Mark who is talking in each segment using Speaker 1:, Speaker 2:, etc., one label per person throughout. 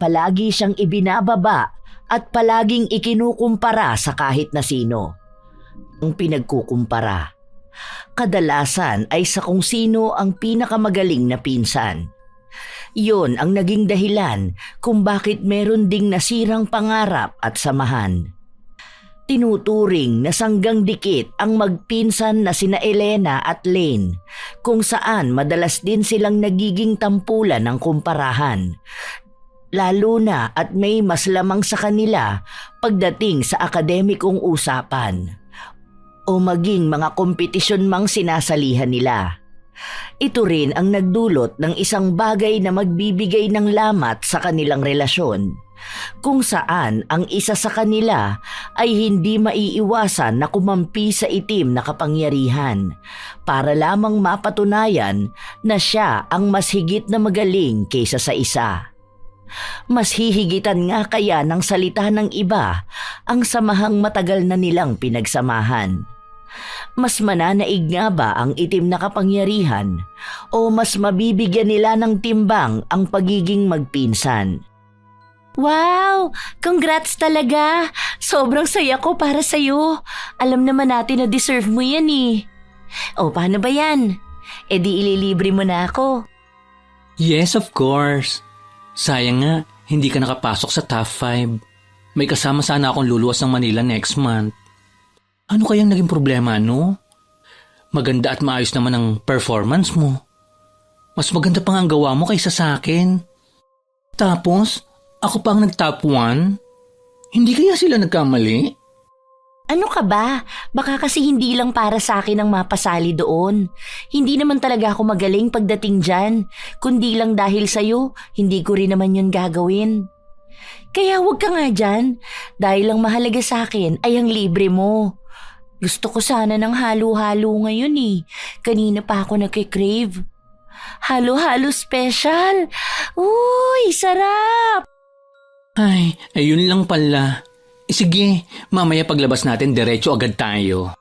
Speaker 1: palagi siyang ibinababa at palaging ikinukumpara sa kahit na sino. Ang pinagkukumpara, kadalasan ay sa kung sino ang pinakamagaling na pinsan. Iyon ang naging dahilan kung bakit meron ding nasirang pangarap at samahan. Tinuturing na sanggang dikit ang magpinsan na sina Elena at Lane, kung saan madalas din silang nagiging tampulan ng kumparahan. Lalo na at may mas lamang sa kanila pagdating sa akademikong usapan o maging mga kompetisyon mang sinasalihan nila. Ito rin ang nagdulot ng isang bagay na magbibigay ng lamat sa kanilang relasyon, kung saan ang isa sa kanila ay hindi maiiwasan na kumampi sa itim na kapangyarihan para lamang mapatunayan na siya ang mas higit na magaling kaysa sa isa. Mas hihigitan nga kaya ng salita ng iba ang samahang matagal na nilang pinagsamahan. Mas mananaig nga ba ang itim na kapangyarihan o mas mabibigyan nila ng timbang ang pagiging magpinsan? Wow! Congrats talaga! Sobrang saya ko para sa'yo. Alam naman natin na deserve mo yan eh. O paano ba yan? E di ililibre mo na ako.
Speaker 2: Yes, of course. Sayang nga, hindi ka nakapasok sa top 5. May kasama sana akong luluwas ng Manila next month. Ano kayang naging problema, no? Maganda at maayos naman ang performance mo. Mas maganda pa nga ang gawa mo kaysa sa akin. Tapos, ako pa ang nag-top 1? Hindi kaya sila nagkamali?
Speaker 1: Ano ka ba? Baka kasi hindi lang para sa akin ang mapasali doon. Hindi naman talaga ako magaling pagdating dyan. Kundi lang dahil sa'yo, hindi ko rin naman yun gagawin. Kaya huwag ka nga dyan. Dahil ang mahalaga sa akin ay ang libre mo. Gusto ko sana ng halo-halo ngayon eh. Kanina pa ako nagkikrave. Halo-halo special. Uy, sarap!
Speaker 2: Ay, ayun lang pala. Sige, mamaya paglabas natin diretso agad tayo.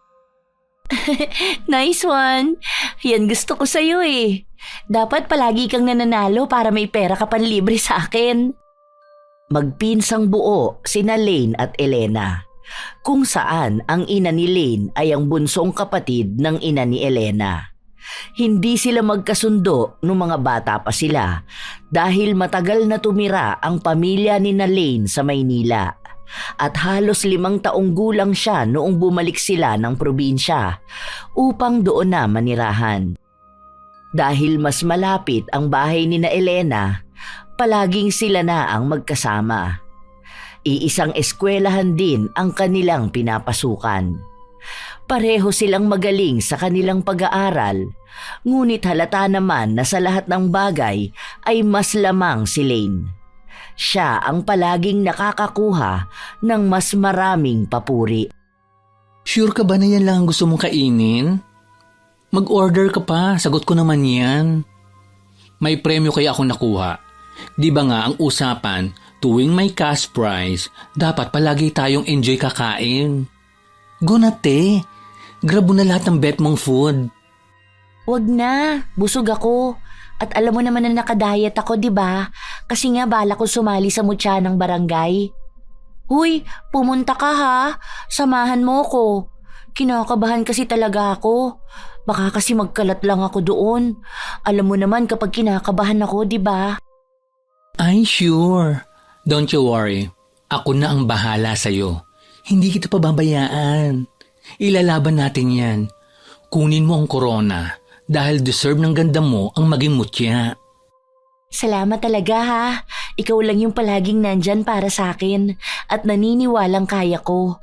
Speaker 1: Nice one. Yan gusto ko sa'yo eh. Dapat palagi kang nananalo para may pera ka panlibre sa akin. Magpinsang buo sina Lane at Elena, kung saan ang ina ni Lane ay ang bunsong kapatid ng ina ni Elena. Hindi sila magkasundo nung mga bata pa sila dahil matagal na tumira ang pamilya ni Lane sa Maynila at halos 5 taong gulang siya noong bumalik sila ng probinsya upang doon na manirahan. Dahil mas malapit ang bahay ni Elena, palaging sila na ang magkasama. Iisang eskwelahan din ang kanilang pinapasukan. Pareho silang magaling sa kanilang pag-aaral, ngunit halata naman na sa lahat ng bagay ay mas lamang si Lane. Siya ang palaging nakakakuha ng mas maraming papuri.
Speaker 2: Sure ka ba na yan lang ang gusto mong kainin? Mag-order ka pa, sagot ko naman yan. May premyo kaya akong nakuha. Di ba nga ang usapan, tuwing may cash prize, dapat palagi tayong enjoy kakain. Go na te, grab mo na lahat ng bet mong food.
Speaker 1: Wag na, busog ako. At alam mo naman na nakadiet ako, di ba? Kasi nga bala ko sumali sa mutya ng barangay. Huy, pumunta ka ha. Samahan mo ko. Kinakabahan kasi talaga ako. Baka kasi magkalat lang ako doon. Alam mo naman kapag kinakabahan ako, di ba?
Speaker 2: Ay, sure. Don't you worry. Ako na ang bahala sa'yo. Hindi kita pababayaan. Ilalaban natin yan. Kunin mo ang corona dahil deserve ng ganda mo ang maging mutya.
Speaker 1: Salamat talaga ha. Ikaw lang yung palaging nandyan para sa akin at naniniwalang kaya ko.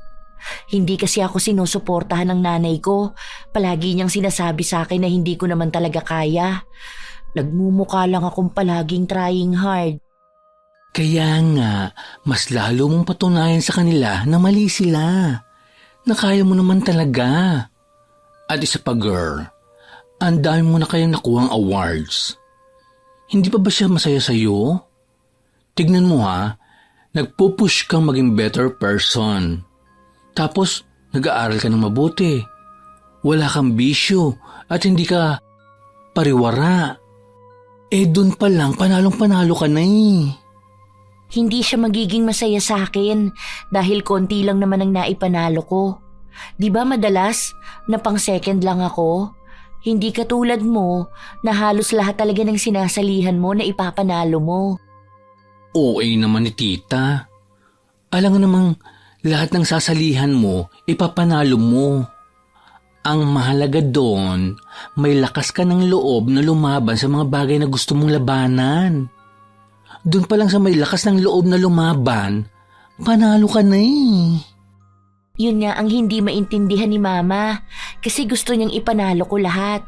Speaker 1: Hindi kasi ako sinusuportahan ng nanay ko. Palagi niyang sinasabi sa akin na hindi ko naman talaga kaya. Nagmumukha lang akong palaging trying hard.
Speaker 2: Kaya nga, mas lalo mong patunayan sa kanila na mali sila. Na kaya mo naman talaga. At isa pa girl, ang dami mo na kayang nakuhang awards. Hindi pa ba siya masaya sa'yo? Tignan mo ha, nagpupush kang maging better person. Tapos, nag-aaral ka ng mabuti. Wala kang bisyo at hindi ka pariwara. Eh dun pa lang, panalong-panalo ka na eh.
Speaker 1: Hindi siya magiging masaya sa akin dahil konti lang naman ang naipanalo ko. Di ba madalas na pang second lang ako? Hindi katulad mo na halos lahat talaga ng sinasalihan mo na ipapanalo mo.
Speaker 2: OA naman ni tita. Alam nga namang lahat ng sasalihan mo, ipapanalo mo. Ang mahalaga doon, may lakas ka ng loob na lumaban sa mga bagay na gusto mong labanan. Doon pa lang sa may lakas ng loob na lumaban, panalo ka na eh.
Speaker 1: Yun nga ang hindi maintindihan ni Mama kasi gusto niyang ipanalo ko lahat.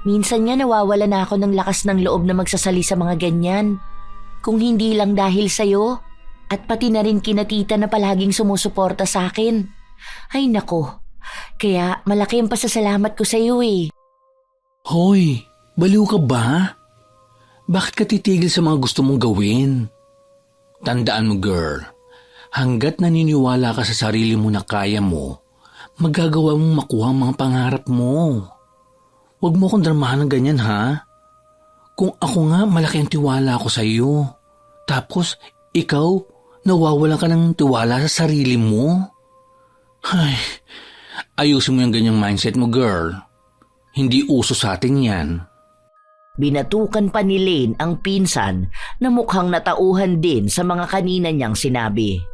Speaker 1: Minsan nga nawawala na ako ng lakas ng loob na magsasali sa mga ganyan. Kung hindi lang dahil sa'yo at pati na rin kina tita na palaging sumusuporta sa akin. Ay nako, kaya malaki ang pasasalamat ko sa'yo eh.
Speaker 2: Hoy, baliw ka ba? Bakit ka titigil sa mga gusto mong gawin? Tandaan mo girl, hanggat naniniwala ka sa sarili mo na kaya mo, magagawa mong makuha ang mga pangarap mo. Huwag mo akong dramahan ng ganyan ha. Kung ako nga malaki ang tiwala ko sa iyo, tapos ikaw nawawalan ka ng tiwala sa sarili mo. Ay, ayusin mo yung ganyang mindset mo girl. Hindi uso sa atin yan.
Speaker 1: Binatukan pa ni Lane ang pinsan na mukhang natauhan din sa mga kanina niyang sinabi.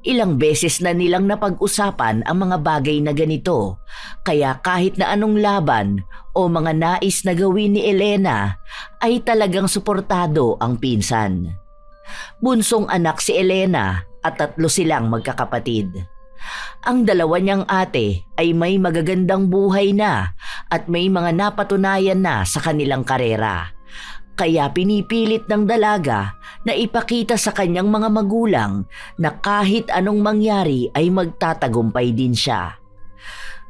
Speaker 1: Ilang beses na nilang napag-usapan ang mga bagay na ganito, kaya kahit na anong laban o mga nais na gawin ni Elena ay talagang suportado ang pinsan. Bunsong anak si Elena at 3 silang magkakapatid. Ang dalawa niyang ate ay may magagandang buhay na at may mga napatunayan na sa kanilang karera. Kaya pinipilit ng dalaga na ipakita sa kanyang mga magulang na kahit anong mangyari ay magtatagumpay din siya.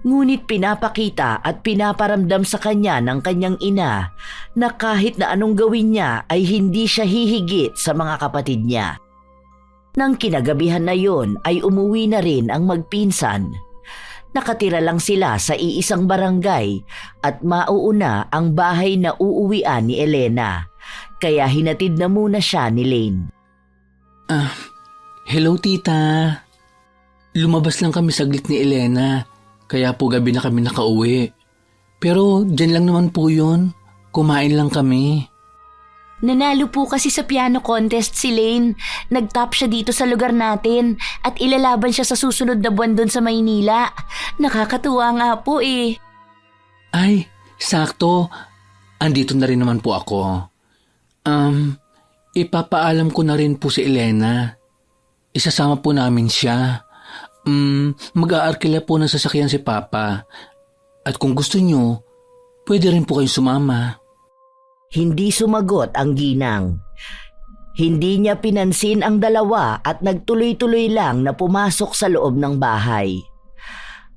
Speaker 1: Ngunit pinapakita at pinaparamdam sa kanya ng kanyang ina na kahit na anong gawin niya ay hindi siya hihigit sa mga kapatid niya. Nang kinagabihan na yon ay umuwi na rin ang magpinsan. Nakatira lang sila sa iisang barangay at mauuna ang bahay na uuwian ni Elena. Kaya hinatid na muna siya ni Lane.
Speaker 2: Hello tita. Lumabas lang kami saglit ni Elena, kaya po gabi na kami nakauwi. Pero dyan lang naman po yun, kumain lang kami.
Speaker 1: Nanalo po kasi sa piano contest si Lane. Nag-top siya dito sa lugar natin at ilalaban siya sa susunod na buwan doon sa Maynila. Nakakatuwa nga po eh.
Speaker 2: Ay, sakto. Andito na rin naman po ako. Ipapaalam ko na rin po si Elena. Isasama po namin siya. Mag-aarkila po ng sasakyan si Papa. At kung gusto nyo, pwede rin po kayong sumama.
Speaker 1: Hindi sumagot ang ginang. Hindi niya pinansin ang dalawa at nagtuloy-tuloy lang na pumasok sa loob ng bahay.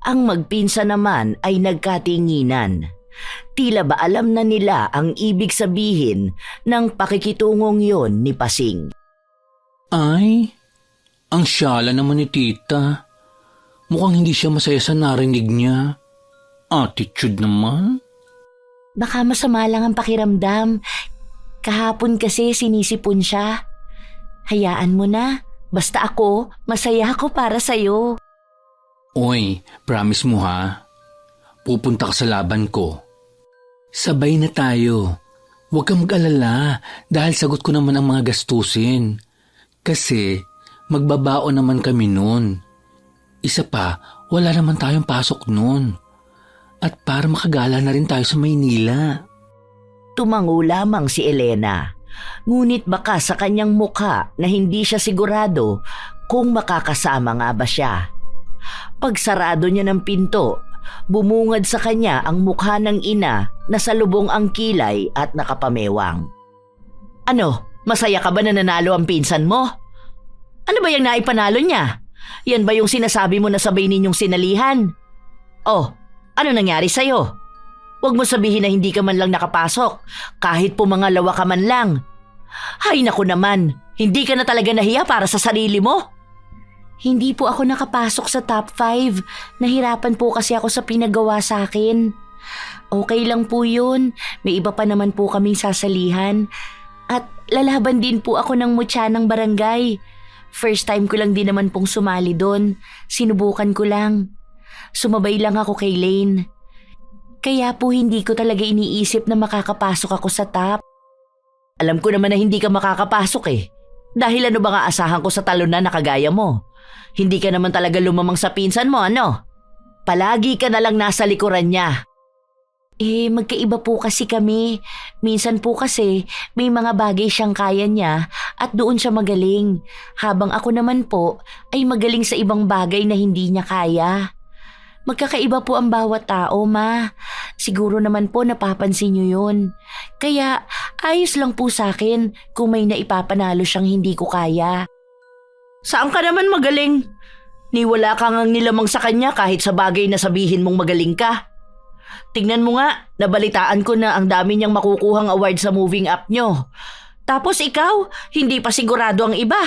Speaker 1: Ang magpinsan naman ay nagkatinginan. Tila ba alam na nila ang ibig sabihin ng pakikitungong yon ni Pasing.
Speaker 2: Ay, ang syala naman ni tita. Mukhang hindi siya masaya sa narinig niya. Attitude naman.
Speaker 1: Baka masama lang ang pakiramdam. Kahapon kasi sinisipon siya. Hayaan mo na. Basta ako, masaya ako para sa'yo.
Speaker 2: Oy, promise mo ha. Pupunta ka sa laban ko. Sabay na tayo. Huwag kang mag-alala dahil sagot ko naman ang mga gastusin. Kasi magbabaon naman kami nun. Isa pa, wala naman tayong pasok nun. At para makagala na rin tayo sa Maynila.
Speaker 1: Tumango lamang si Elena. Ngunit baka sa kanyang mukha na hindi siya sigurado kung makakasama nga ba siya. Pagsarado niya ng pinto, bumungad sa kanya ang mukha ng ina na salubong ang kilay at nakapamewang. Ano, masaya ka ba na nanalo ang pinsan mo? Ano ba yung naipanalo niya? Yan ba yung sinasabi mo na sabay ninyong sinalihan? Oh, ano nangyari sa'yo? Huwag mo sabihin na hindi ka man lang nakapasok, kahit pumangalawa ka man lang. Hay naku naman, hindi ka na talaga nahiya para sa sarili mo? Hindi po ako nakapasok sa top 5. Nahirapan po kasi ako sa pinagawa sa akin. Okay lang po yun, may iba pa naman po kaming sasalihan. At lalaban din po ako ng mutya ng barangay. First time ko lang din naman pong sumali doon. Sinubukan ko lang. Sumabay lang ako kay Lane. Kaya po hindi ko talaga iniisip na makakapasok ako sa top. Alam ko naman na hindi ka makakapasok eh. Dahil ano ba nga asahan ko sa talunan na kagaya mo? Hindi ka naman talaga lumamang sa pinsan mo, ano? Palagi ka na lang nasa likuran niya. Magkaiba po kasi kami. Minsan po kasi may mga bagay siyang kaya niya at doon siya magaling. Habang ako naman po ay magaling sa ibang bagay na hindi niya kaya. Magkakaiba po ang bawat tao, ma. Siguro naman po napapansin niyo yun. Kaya ayos lang po sa akin kung may naipapanalo siyang hindi ko kaya. Saan ka naman magaling? Ni wala kang nilamang sa kanya kahit sa bagay na sabihin mong magaling ka. Tingnan mo nga, nabalitaan ko na ang dami niyang makukuhang award sa moving up nyo. Tapos ikaw, hindi pa sigurado ang iba.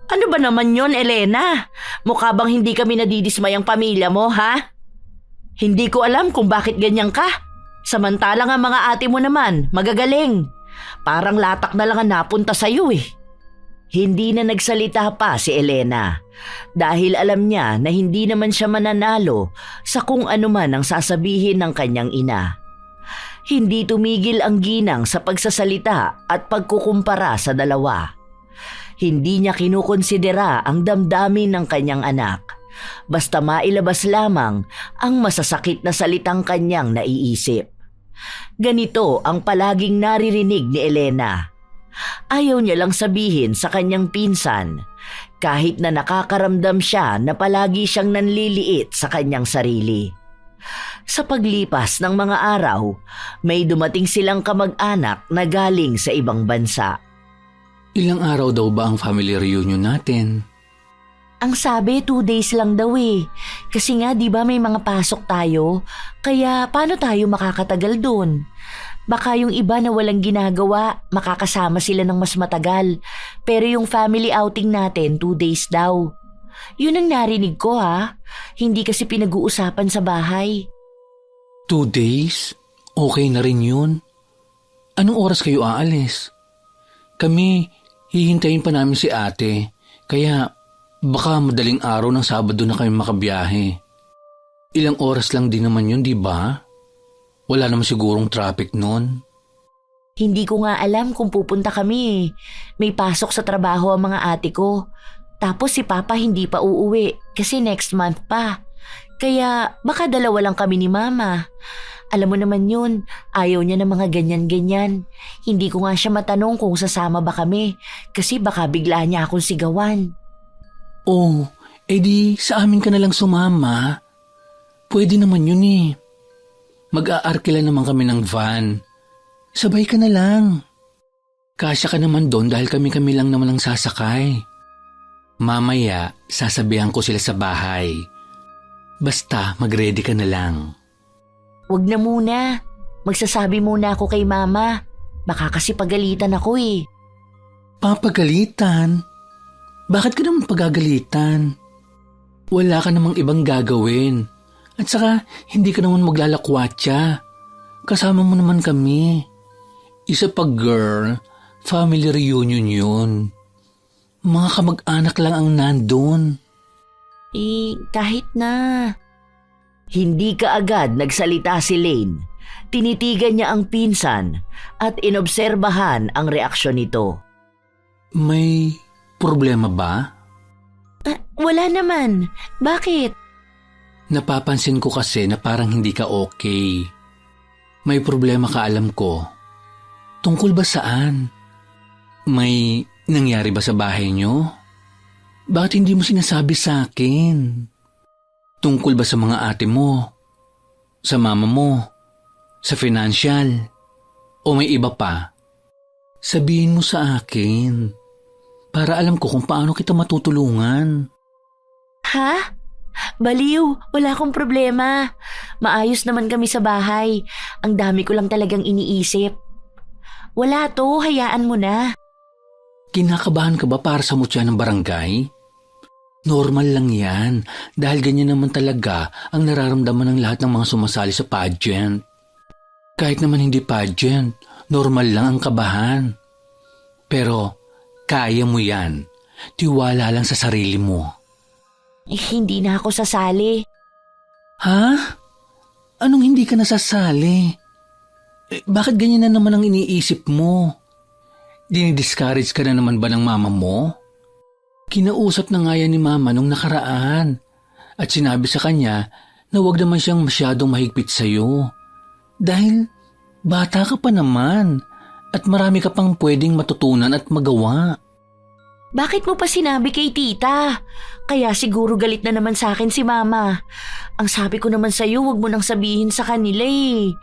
Speaker 1: Ano ba naman yon, Elena? Mukha bang hindi kami nadidismay ang pamilya mo, ha? Hindi ko alam kung bakit ganyan ka. Samantalang ang mga ate mo naman, magagaling. Parang latak na lang ang napunta sa'yo eh. Hindi na nagsalita pa si Elena dahil alam niya na hindi naman siya mananalo sa kung ano man ang sasabihin ng kanyang ina. Hindi tumigil ang ginang sa pagsasalita at pagkukumpara sa dalawa. Hindi niya kinukonsidera ang damdamin ng kanyang anak. Basta mailabas lamang ang masasakit na salitang kanyang naiisip. Ganito ang palaging naririnig ni Elena. Ayaw niya lang sabihin sa kanyang pinsan kahit na nakakaramdam siya na palagi siyang nanliliit sa kanyang sarili. Sa paglipas ng mga araw, may dumating silang kamag-anak na galing sa ibang bansa.
Speaker 2: Ilang araw daw ba ang family reunion natin?
Speaker 1: Ang sabi 2 days lang daw eh. Kasi nga di ba may mga pasok tayo, kaya paano tayo makakatagal doon? Baka yung iba na walang ginagawa, makakasama sila ng mas matagal. Pero yung family outing natin, 2 days daw. Yun ang narinig ko ha. Hindi kasi pinag-uusapan sa bahay.
Speaker 2: 2 days? Okay na rin yun. Anong oras kayo aalis? Kami, hihintayin pa namin si ate. Kaya baka madaling araw ng Sabado na kami makabiyahe. Ilang oras lang din naman yun, di ba? Wala naman sigurong traffic nun.
Speaker 1: Hindi ko nga alam kung pupunta kami eh. May pasok sa trabaho ang mga ate ko. Tapos si Papa hindi pa uuwi kasi next month pa. Kaya baka dalawa lang kami ni Mama. Alam mo naman yun, ayaw niya ng mga ganyan-ganyan. Hindi ko nga siya matanong kung sasama ba kami kasi baka bigla niya akong sigawan.
Speaker 2: Oh, edi sa amin ka na lang sumama. Pwede naman yun eh. Mag-aarkila naman kami ng van. Sabay ka na lang. Kasya ka naman doon dahil kami-kami lang naman ang sasakay. Mamaya, sasabihan ko sila sa bahay. Basta mag-ready ka na lang.
Speaker 1: Wag na muna. Magsasabi muna ako kay Mama. Baka kasi pagalitan ako eh.
Speaker 2: Papagalitan? Bakit ka naman pagagalitan? Wala ka namang ibang gagawin. At saka, hindi ka naman maglalakwatsa. Kasama mo naman kami. Isa pa girl, family reunion yun. Mga kamag-anak lang ang nandun.
Speaker 1: Kahit na. Hindi kaagad nagsalita si Lane. Tinitigan niya ang pinsan at inobserbahan ang reaksyon nito.
Speaker 2: May problema ba?
Speaker 1: Wala naman. Bakit?
Speaker 2: Napapansin ko kasi na parang hindi ka okay. May problema ka, alam ko. Tungkol ba saan? May nangyari ba sa bahay niyo? Bakit hindi mo sinasabi sa akin? Tungkol ba sa mga ate mo? Sa mama mo? Sa financial? O may iba pa? Sabihin mo sa akin. Para alam ko kung paano kita matutulungan.
Speaker 1: Ha? Baliw, wala akong problema. Maayos naman kami sa bahay. Ang dami ko lang talagang iniisip. Wala to, hayaan mo na.
Speaker 2: Kinakabahan ka ba para sa mutya ng barangay? Normal lang yan dahil ganyan naman talaga ang nararamdaman ng lahat ng mga sumasali sa pageant. Kahit naman hindi pageant, normal lang ang kabahan. Pero kaya mo yan. Tiwala lang sa sarili mo.
Speaker 1: Hindi na ako sasali.
Speaker 2: Ha? Anong hindi ka nasasali? Bakit ganyan na naman ang iniisip mo? Dinidiscourage ka na naman ba ng mama mo? Kinausap na nga yan ni mama nung nakaraan at sinabi sa kanya na huwag naman siyang masyadong mahigpit sa'yo. Dahil bata ka pa naman at marami ka pang pwedeng matutunan at magawa.
Speaker 1: Bakit mo pa sinabi kay tita? Kaya siguro galit na naman sa akin si mama. Ang sabi ko naman sa'yo, huwag mo nang sabihin sa kanila eh.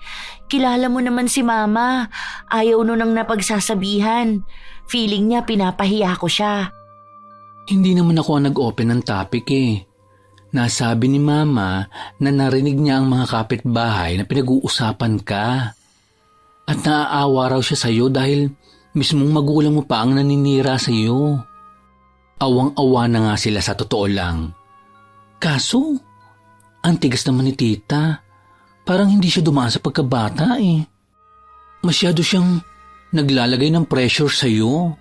Speaker 1: Kilala mo naman si mama. Ayaw no nang napagsasabihan. Feeling niya pinapahiya ko siya.
Speaker 2: Hindi naman ako ang nag-open ng topic eh. Nasabi ni mama na narinig niya ang mga kapitbahay na pinag-uusapan ka. At naaawa raw siya sa'yo dahil mismong magulang mo pa ang naninira sa'yo. Awang-awa na nga sila sa totoo lang. Kaso, ang tigas naman ni tita. Parang hindi siya dumaan sa pagkabata eh. Masyado siyang naglalagay ng pressure sa'yo.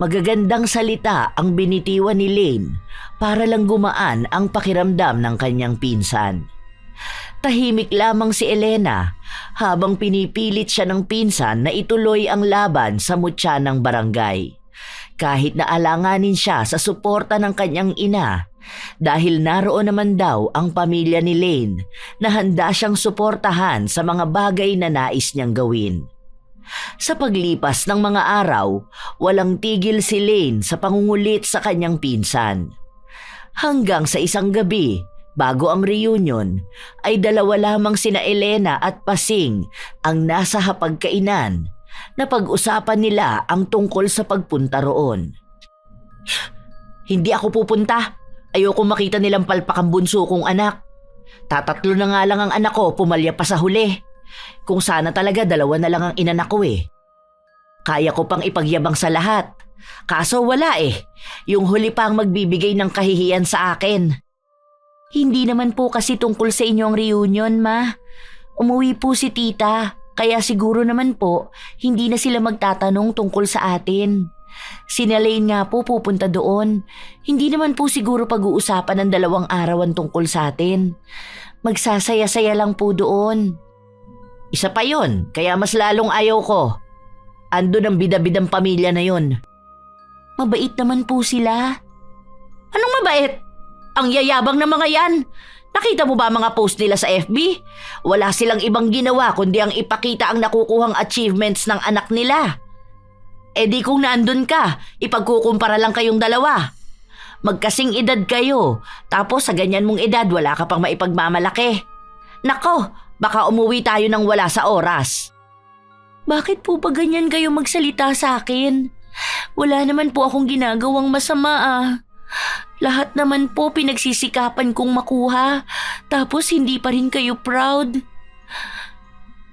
Speaker 1: Magagandang salita ang binitiwan ni Lane para lang gumaan ang pakiramdam ng kanyang pinsan. Tahimik lamang si Elena habang pinipilit siya ng pinsan na ituloy ang laban sa mutya ng barangay. Kahit na alanganin siya sa suporta ng kanyang ina dahil naroon naman daw ang pamilya ni Lane na handa siyang suportahan sa mga bagay na nais niyang gawin. Sa paglipas ng mga araw, walang tigil si Lane sa pangungulit sa kanyang pinsan. Hanggang sa isang gabi, bago ang reunion, ay dalawa lamang sina Elena at Pasing ang nasa hapagkainan na pag-usapan nila ang tungkol sa pagpunta roon. Hindi ako pupunta. Ayoko makita nilang palpak ang bunso kong anak. Tatatlo na nga lang ang anak ko, pumalya pa sa huli. Kung sana talaga dalawa na lang ang inanak ko eh. Kaya ko pang ipagyabang sa lahat. Kaso wala eh. Yung huli pa ang magbibigay ng kahihiyan sa akin. Hindi naman po kasi tungkol sa inyong reunion, ma. Umuwi po si tita. Kaya siguro naman po, hindi na sila magtatanong tungkol sa atin. Si Elaine nga po pupunta doon. Hindi naman po siguro pag-uusapan ng 2 araw ang tungkol sa atin. Magsasaya-saya lang po doon. Isa pa yon, kaya mas lalong ayaw ko. Andun ang bida-bidang pamilya na yon. Mabait naman po sila. Anong mabait? Ang yayabang na mga yan. Nakita mo ba mga post nila sa FB? Wala silang ibang ginawa kundi ang ipakita ang nakukuhang achievements ng anak nila. E di kung naandun ka, ipagkukumpara lang kayong dalawa. Magkasing edad kayo, tapos sa ganyan mong edad wala ka pang maipagmamalaki. Nako, baka umuwi tayo nang wala sa oras. Bakit po ba ganyan kayo magsalita sa akin? Wala naman po akong ginagawang masama ah. Lahat naman po pinagsisikapan kong makuha, tapos hindi pa rin kayo proud.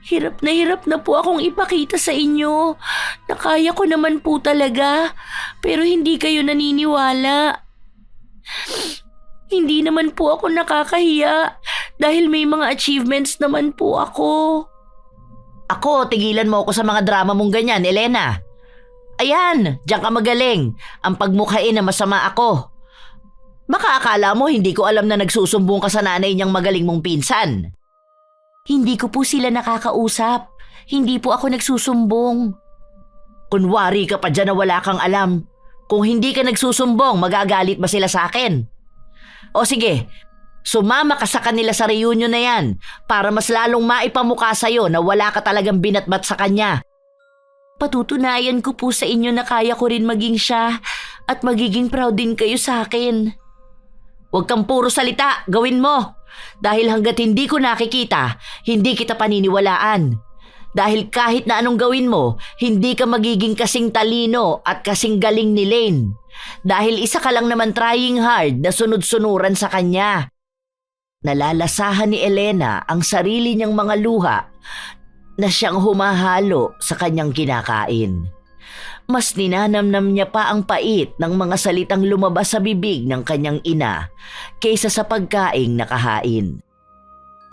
Speaker 1: Hirap na po akong ipakita sa inyo na kaya ko naman po talaga, pero hindi kayo naniniwala. Hindi naman po ako nakakahiya dahil may mga achievements naman po ako. Ako, tigilan mo ako sa mga drama mong ganyan, Elena. Ayan, diyan ka magaling. Ang pagmukhain na masama ako. Baka akala mo hindi ko alam na nagsusumbong ka sa nanay niyang magaling mong pinsan. Hindi ko po sila nakakausap. Hindi po ako nagsusumbong. Kunwari ka pa dyan na wala kang alam. Kung hindi ka nagsusumbong, magagalit ba sila sa akin? O sige, sumama ka sa kanila sa reunion na yan para mas lalong maipamukha sa'yo na wala ka talagang binatbat sa kanya. Patutunayan ko po sa inyo na kaya ko rin maging siya at magiging proud din kayo sa akin. Huwag kang puro salita, gawin mo. Dahil hanggat hindi ko nakikita, hindi kita paniniwalaan. Dahil kahit na anong gawin mo, hindi ka magiging kasing talino at kasing galing ni Lane. Dahil isa ka lang naman trying hard na sunod-sunuran sa kanya. Nalalasahan ni Elena ang sarili niyang mga luha na siyang humahalo sa kanyang kinakain. Mas ninanamnam niya pa ang pait ng mga salitang lumabas sa bibig ng kanyang ina kaysa sa pagkaing nakahain.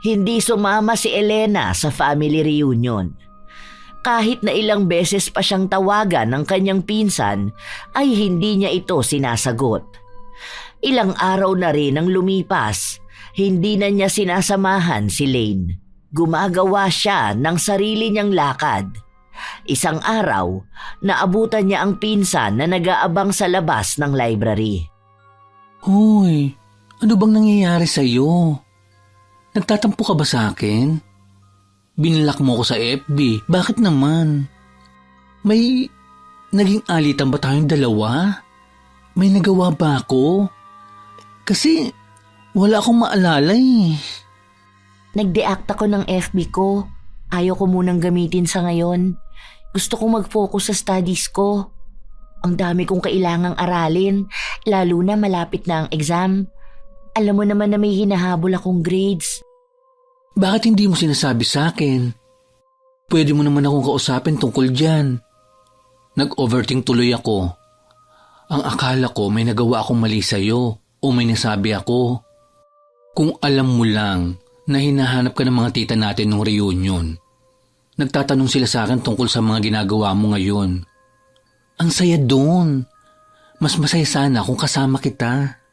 Speaker 1: Hindi sumama si Elena sa family reunion. Kahit na ilang beses pa siyang tawagan ng kanyang pinsan, ay hindi niya ito sinasagot. Ilang araw na rin ang lumipas, hindi na niya sinasamahan si Lane. Gumagawa siya ng sarili niyang lakad. Isang araw, naabutan niya ang pinsan na nag-aabang sa labas ng library.
Speaker 2: Hoy, ano bang nangyayari sa'yo? Nagtatampo ka ba sa akin? Binlock mo ko sa FB, bakit naman? May naging alitan ba tayong dalawa? May nagawa ba ako? Kasi wala akong maalala eh.
Speaker 1: Nag-deact ako ng FB ko. Ayaw ko munang gamitin sa ngayon. Gusto kong mag-focus sa studies ko. Ang dami kong kailangang aralin, lalo na malapit na ang exam. Alam mo naman na may hinahabol akong grades.
Speaker 2: Bakit hindi mo sinasabi sa akin? Pwede mo naman akong kausapin tungkol dyan. Nag-overthink tuloy ako. Ang akala ko may nagawa akong mali sa'yo o may nasabi ako. Kung alam mo lang na hinahanap ka ng mga tita natin nung reunion. Nagtatanong sila sa akin tungkol sa mga ginagawa mo ngayon. Ang saya doon. Mas masaya sana kung kasama kita.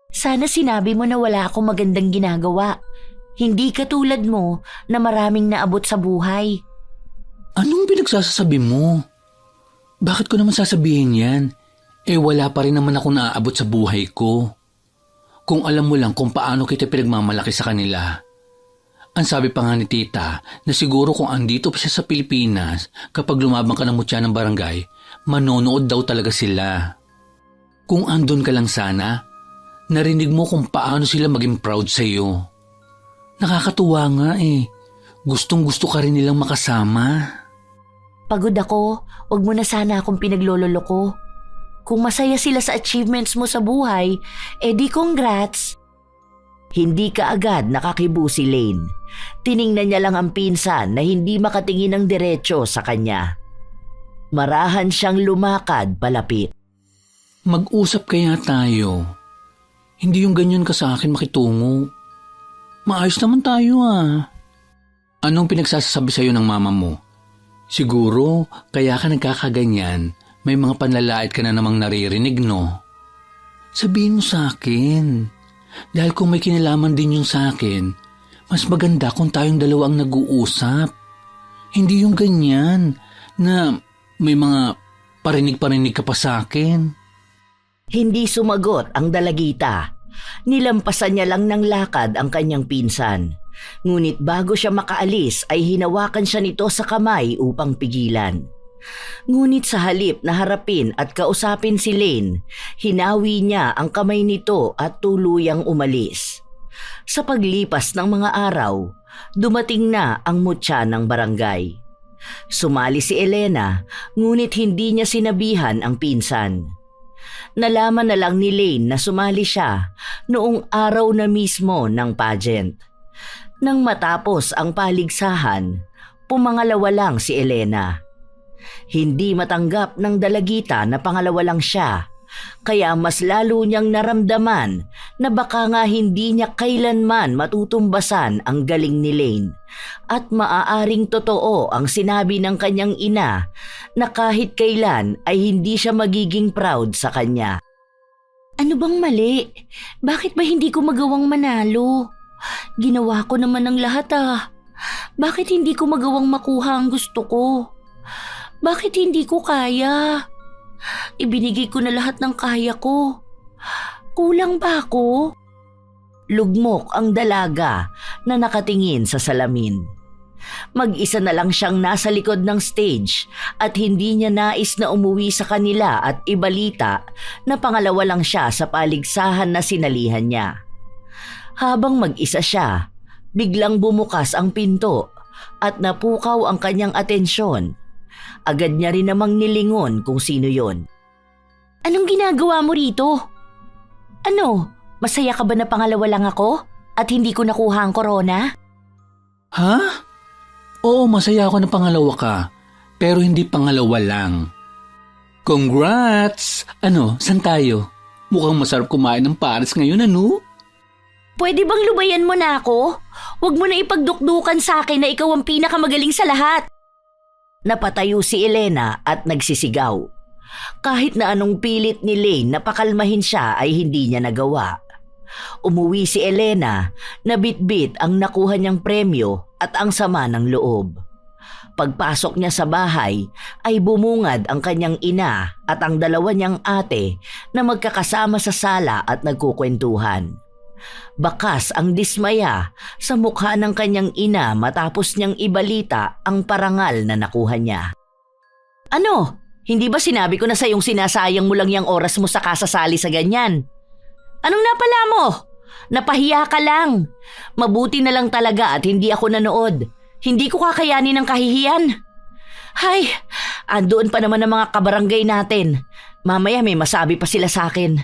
Speaker 1: Sana sinabi mo na wala akong magandang ginagawa. Hindi katulad mo na maraming naabot sa buhay.
Speaker 2: Anong pinagsasasabi mo? Bakit ko naman sasabihin yan? Wala pa rin naman ako naaabot sa buhay ko. Kung alam mo lang kung paano kita pinagmamalaki sa kanila. Ang sabi pa nga ni tita na siguro kung andito pa siya sa Pilipinas, kapag lumabang ka ng mutya ng barangay, manonood daw talaga sila. Kung andun ka lang sana, narinig mo kung paano sila maging proud sa iyo. Nakakatuwa nga eh. Gustong gusto ka rin nilang makasama.
Speaker 1: Pagod ako, wag mo na sana akong pinaglololo ko. Kung masaya sila sa achievements mo sa buhay, di congrats. Hindi ka agad nakakibo si Lane. Tiningnan niya lang ang pinsan na hindi makatingin ng diretso sa kanya. Marahan siyang lumakad palapit.
Speaker 2: Mag-usap kaya tayo. Hindi yung ganyan ka sa akin makitungo. Maayos naman tayo ah. Anong pinagsasabi sa'yo ng mama mo? Siguro, kaya ka nagkakaganyan, may mga panlalait ka na namang naririnig, no? Sabihin mo sa akin. Dahil kung may kinalaman din yun sa akin, mas maganda kung tayong dalawa ang nag-uusap. Hindi yung ganyan, na may mga parinig-parinig ka pa sa akin.
Speaker 1: Hindi sumagot ang dalagita. Nilampasan niya lang ng lakad ang kanyang pinsan. Ngunit bago siya makaalis ay hinawakan siya nito sa kamay upang pigilan. Ngunit sa halip na harapin at kausapin si Lane, hinawi niya ang kamay nito at tuluyang umalis. Sa paglipas ng mga araw, dumating na ang mutya ng barangay. Sumali si Elena, ngunit hindi niya sinabihan ang pinsan. Nalaman na lang ni Lane na sumali siya noong araw na mismo ng pageant. Nang matapos ang paligsahan, pumangalawa lang si Elena. Hindi matanggap ng dalagita na pangalawa lang siya, kaya mas lalo niyang naramdaman na baka nga hindi niya kailanman matutumbasan ang galing ni Lane at maaaring totoo ang sinabi ng kanyang ina na kahit kailan ay hindi siya magiging proud sa kanya. Ano bang mali? Bakit ba hindi ko magawang manalo? Ginawa ko naman ang lahat ah. Bakit hindi ko magawang makuha ang gusto ko? Bakit hindi ko kaya? Ibinigay ko na lahat ng kaya ko. Kulang ba ako? Lugmok ang dalaga na nakatingin sa salamin. Mag-isa na lang siyang nasa likod ng stage at hindi niya nais na umuwi sa kanila at ibalita na pangalawa lang siya sa paligsahan na sinalihan niya. Habang mag-isa siya, biglang bumukas ang pinto at napukaw ang kanyang atensyon. Agad niya rin namang nilingon kung sino yon. Anong ginagawa mo rito? Ano, masaya ka ba na pangalawa lang ako at hindi ko nakuha ang corona?
Speaker 2: Ha? Oo, masaya ako na pangalawa ka, pero hindi pangalawa lang. Congrats! Ano, saan tayo? Mukhang masarap kumain ng pares ngayon, ano?
Speaker 1: Pwede bang lubayan mo na ako? Huwag mo na ipagdukdukan sa akin na ikaw ang pinakamagaling sa lahat. Napatayo si Elena at nagsisigaw. Kahit na anong pilit ni Lane na pakalmahin siya ay hindi niya nagawa. Umuwi si Elena na bitbit ang nakuha niyang premyo at ang sama ng loob. Pagpasok niya sa bahay ay bumungad ang kanyang ina at ang dalawa niyang ate na magkakasama sa sala at nagkukwentuhan. Bakas ang dismaya sa mukha ng kanyang ina matapos niyang ibalita ang parangal na nakuha niya. Ano? Hindi ba sinabi ko na sa iyong sinasayang mo lang yung oras mo sa kasasali sa ganyan? Anong napala mo? Napahiya ka lang. Mabuti na lang talaga at hindi ako nanood. Hindi ko kakayanin ng kahihiyan. Hay, andoon pa naman ang mga kabarangay natin. Mamaya may masabi pa sila sa akin.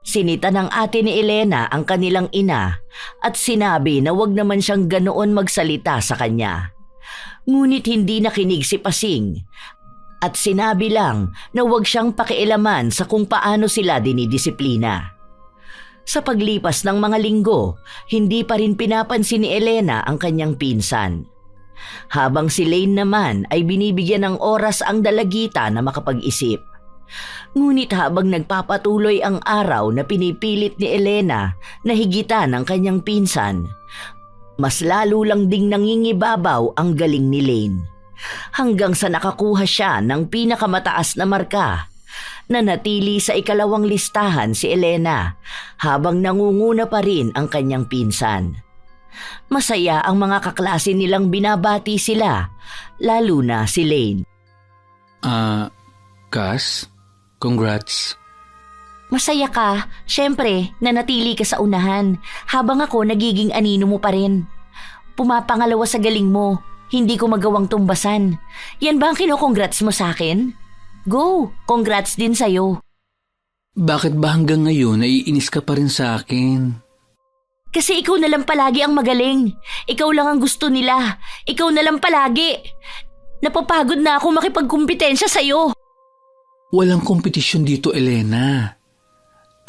Speaker 1: Sinita ng ate ni Elena ang kanilang ina at sinabi na wag naman siyang ganoon magsalita sa kanya. Ngunit hindi nakinig si Pasing at sinabi lang na wag siyang pakialaman sa kung paano sila dinidisiplina. Sa paglipas ng mga linggo, hindi pa rin pinapansin ni Elena ang kanyang pinsan. Habang si Lane naman ay binibigyan ng oras ang dalagita na makapag-isip. Ngunit habang nagpapatuloy ang araw na pinipilit ni Elena na higitan ang kanyang pinsan, mas lalo lang ding nangingibabaw ang galing ni Lane. Hanggang sa nakakuha siya ng pinakamataas na marka. Nanatili sa ikalawang listahan si Elena habang nangunguna pa rin ang kanyang pinsan. Masaya ang mga kaklase nilang binabati sila, lalo na si Lane.
Speaker 2: Cass, congrats.
Speaker 1: Masaya ka, syempre, nanatili ka sa unahan habang ako nagiging anino mo pa rin. Pumapangalawa sa galing mo, hindi ko magawang tumbasan. Yan ba ang kino-congrats mo sa akin? Go! Congrats din sa'yo.
Speaker 2: Bakit ba hanggang ngayon naiinis ka pa rin sa akin?
Speaker 1: Kasi ikaw na lang palagi ang magaling. Ikaw lang ang gusto nila. Ikaw na lang palagi. Napapagod na ako makipagkumpetensya sa'yo.
Speaker 2: Walang kompetisyon dito, Elena.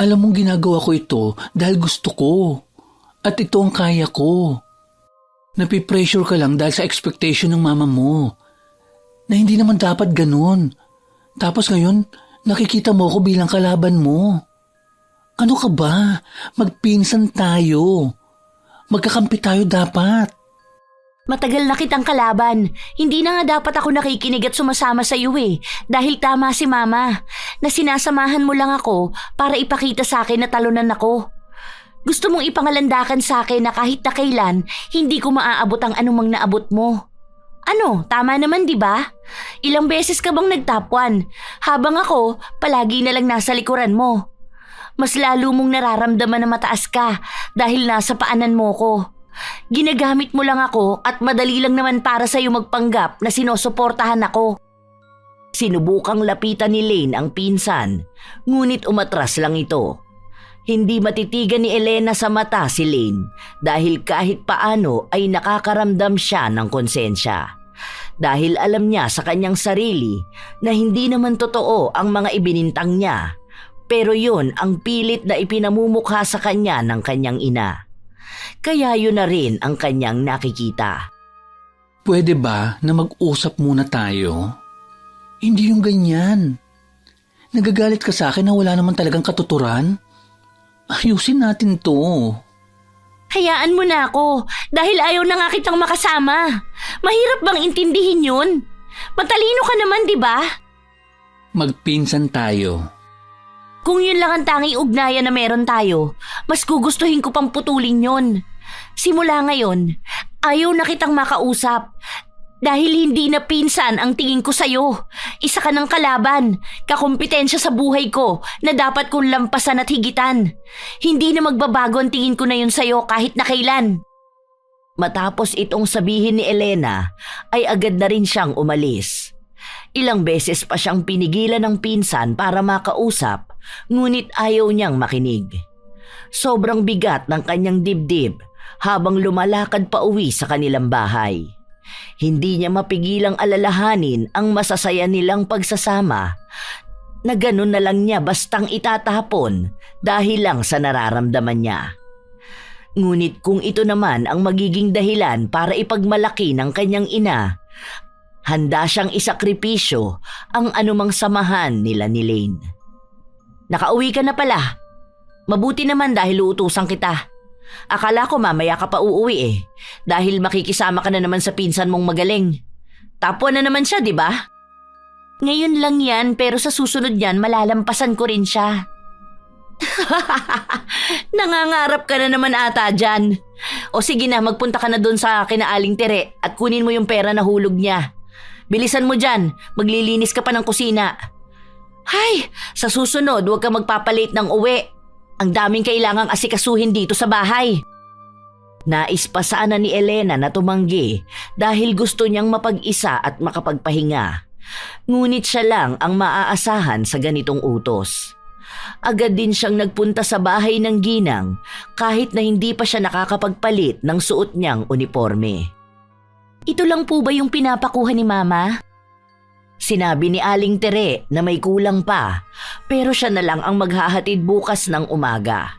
Speaker 2: Alam mong ginagawa ko ito dahil gusto ko. At ito ang kaya ko. Napipressure ka lang dahil sa expectation ng mama mo. Na hindi naman dapat ganun. Tapos ngayon, nakikita mo ako bilang kalaban mo. Ano ka ba? Magpinsan tayo. Magkakampi tayo dapat.
Speaker 1: Matagal na kitang kalaban. Hindi na nga dapat ako nakikinig at sumasama sa iyo eh. Dahil tama si mama. Na sinasamahan mo lang ako para ipakita sa akin na talunan ako. Gusto mong ipangalandakan sa akin na kahit na kailan, hindi ko maaabot ang anumang naabot mo. Ano, tama naman di ba? Ilang beses ka bang nag-top 1, habang ako palagi na lang nasa likuran mo. Mas lalo mong nararamdaman na mataas ka dahil nasa paanan mo ko. Ginagamit mo lang ako at madali lang naman para sa'yo magpanggap na sinusuportahan ako. Sinubukang lapitan ni Lane ang pinsan, ngunit umatras lang ito. Hindi matitigan ni Elena sa mata si Lane dahil kahit paano ay nakakaramdam siya ng konsensya. Dahil alam niya sa kanyang sarili na hindi naman totoo ang mga ibinintang niya, pero yun ang pilit na ipinamumukha sa kanya ng kanyang ina. Kaya yun na rin ang kanyang nakikita.
Speaker 2: Pwede ba na mag-usap muna tayo? Hindi yung ganyan. Nagagalit ka sa akin na wala naman talagang katuturan? Ayusin natin to.
Speaker 1: Hayaan mo na ako dahil ayaw na nga kitang makasama. Mahirap bang intindihin yun? Matalino ka naman, di ba?
Speaker 2: Magpinsan tayo.
Speaker 1: Kung yun lang ang tanging ugnayan na meron tayo, mas gugustuhin ko pang putulin yun. Simula ngayon, ayaw na kitang makausap. Dahil hindi na pinsan ang tingin ko sa'yo. Isa ka ng kalaban, kakumpetensya sa buhay ko na dapat kong lampasan at higitan. Hindi na magbabago ang tingin ko na yun sa'yo kahit na kailan. Matapos itong sabihin ni Elena, ay agad na rin siyang umalis. Ilang beses pa siyang pinigilan ng pinsan para makausap, ngunit ayaw niyang makinig. Sobrang bigat ng kanyang dibdib habang lumalakad pa uwi sa kanilang bahay. Hindi niya mapigilang alalahanin ang masasaya nilang pagsasama na ganun na lang niya bastang itatapon dahil lang sa nararamdaman niya. Ngunit kung ito naman ang magiging dahilan para ipagmalaki ng kanyang ina, Handa siyang isakripisyo ang anumang samahan nila ni Lane. Nakauwi ka na pala. Mabuti naman dahil uutusan kita. Akala ko mamaya ka pa uuwi dahil makikisama ka na naman sa pinsan mong magaling. Tapwa na naman siya, di ba? Ngayon lang yan pero sa susunod yan malalampasan ko rin siya. Nangangarap ka na naman ata dyan. O sige na, magpunta ka na doon sa kinaaling Tere at kunin mo yung pera na hulog niya. Bilisan mo dyan, maglilinis ka pa ng kusina. Hay, sa susunod huwag ka magpapalit ng uwi. Ang daming kailangang asikasuhin dito sa bahay. Nais pa sana ni Elena na tumanggi dahil gusto niyang mapag-isa at makapagpahinga. Ngunit siya lang ang maaasahan sa ganitong utos. Agad din siyang nagpunta sa bahay ng ginang kahit na hindi pa siya nakakapagpalit ng suot niyang uniforme. Ito lang po ba yung pinapakuha ni Mama? Sinabi ni Aling Tere na may kulang pa pero siya na lang ang maghahatid bukas ng umaga.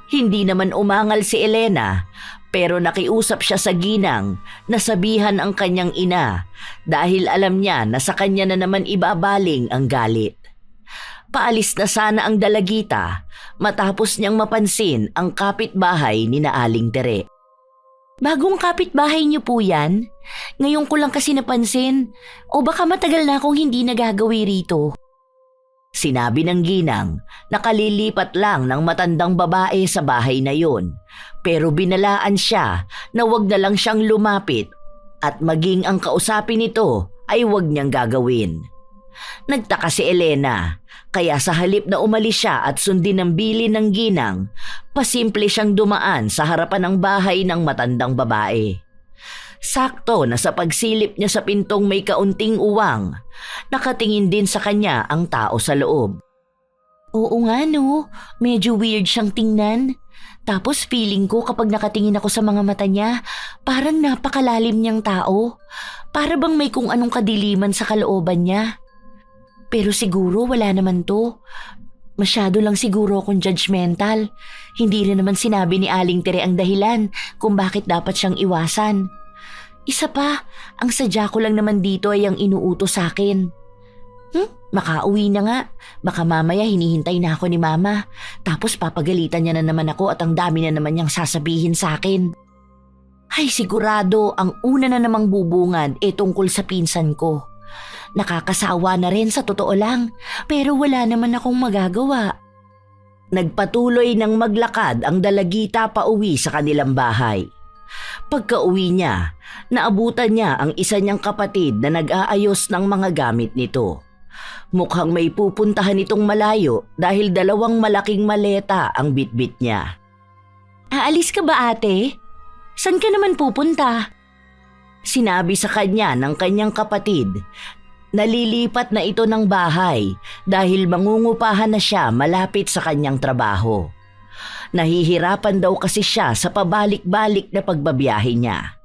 Speaker 1: Hindi naman umangal si Elena pero nakiusap siya sa ginang na sabihan ang kanyang ina dahil alam niya na sa kanya na naman ibabaling ang galit. Paalis na sana ang dalagita matapos niyang mapansin ang kapitbahay ni na Aling Tere. Bagong kapitbahay niyo po yan? Ngayon ko lang kasi napansin. O baka matagal na akong hindi nagagawi rito. Sinabi ng ginang na kalilipat lang ng matandang babae sa bahay na yon. Pero binalaan siya na wag na lang siyang lumapit at maging ang kausapin nito ay wag niyang gagawin. Nagtaka si Elena, kaya sa halip na umalis siya at sundin ang bilin ng ginang, pasimple siyang dumaan sa harapan ng bahay ng matandang babae. Sakto na sa pagsilip niya sa pintong may kaunting uwang, nakatingin din sa kanya ang tao sa loob. Oo nga no, medyo weird siyang tingnan. Tapos feeling ko kapag nakatingin ako sa mga mata niya, parang napakalalim niyang tao. Para bang may kung anong kadiliman sa kalooban niya. Pero siguro wala naman to. Masyado lang siguro akong judgmental. Hindi rin naman sinabi ni Aling Tere ang dahilan kung bakit dapat siyang iwasan. Isa pa, ang sadya ko lang naman dito ay ang inuutos sa akin. Makauwi na nga. Baka mamaya hinihintay na ako ni Mama. Tapos papagalitan niya na naman ako at ang dami na naman niyang sasabihin sa akin. Ay sigurado ang una na namang bubungad tungkol sa pinsan ko. Nakakasawa na rin sa totoo lang, pero wala naman akong magagawa. Nagpatuloy ng maglakad ang dalagita pa uwi sa kanilang bahay. Pagka-uwi niya, naabutan niya ang isa niyang kapatid na nag-aayos ng mga gamit nito. Mukhang may pupuntahan itong malayo dahil 2 malaking maleta ang bitbit niya. Aalis ka ba ate? San ka naman pupunta? Sinabi sa kanya ng kanyang kapatid. Nalilipat na ito ng bahay dahil mangungupahan na siya malapit sa kanyang trabaho. Nahihirapan daw kasi siya sa pabalik-balik na pagbabiyahe niya.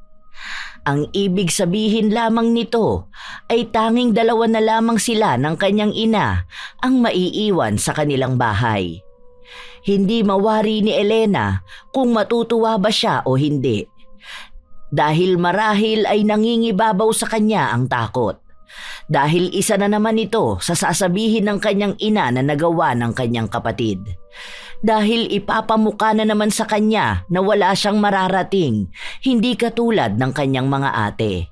Speaker 1: Ang ibig sabihin lamang nito ay tanging 2 na lamang sila ng kanyang ina ang maiiwan sa kanilang bahay. Hindi mawari ni Elena kung matutuwa ba siya o hindi. Dahil marahil ay nangingibabaw sa kanya ang takot. Dahil isa na naman ito sa sasabihin ng kanyang ina na nagawa ng kanyang kapatid. Dahil ipapamuka na naman sa kanya na wala siyang mararating, hindi katulad ng kanyang mga ate.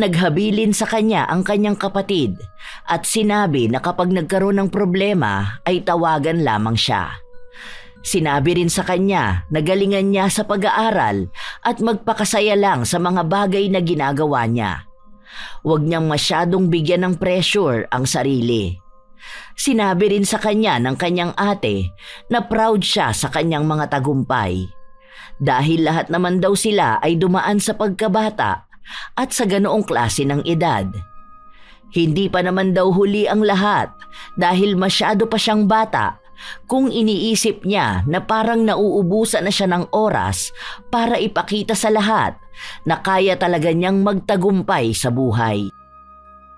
Speaker 1: Naghabilin sa kanya ang kanyang kapatid at sinabi na kapag nagkaroon ng problema ay tawagan lamang siya. Sinabi rin sa kanya na galingan niya sa pag-aaral at magpakasaya lang sa mga bagay na ginagawa niya. Huwag niyang masyadong bigyan ng pressure ang sarili. Sinabi rin sa kanya ng kanyang ate na proud siya sa kanyang mga tagumpay. Dahil lahat naman daw sila ay dumaan sa pagkabata at sa ganoong klase ng edad. Hindi pa naman daw huli ang lahat dahil masyado pa siyang bata kung iniisip niya na parang nauubusan na siya ng oras para ipakita sa lahat na kaya talaga niyang magtagumpay sa buhay.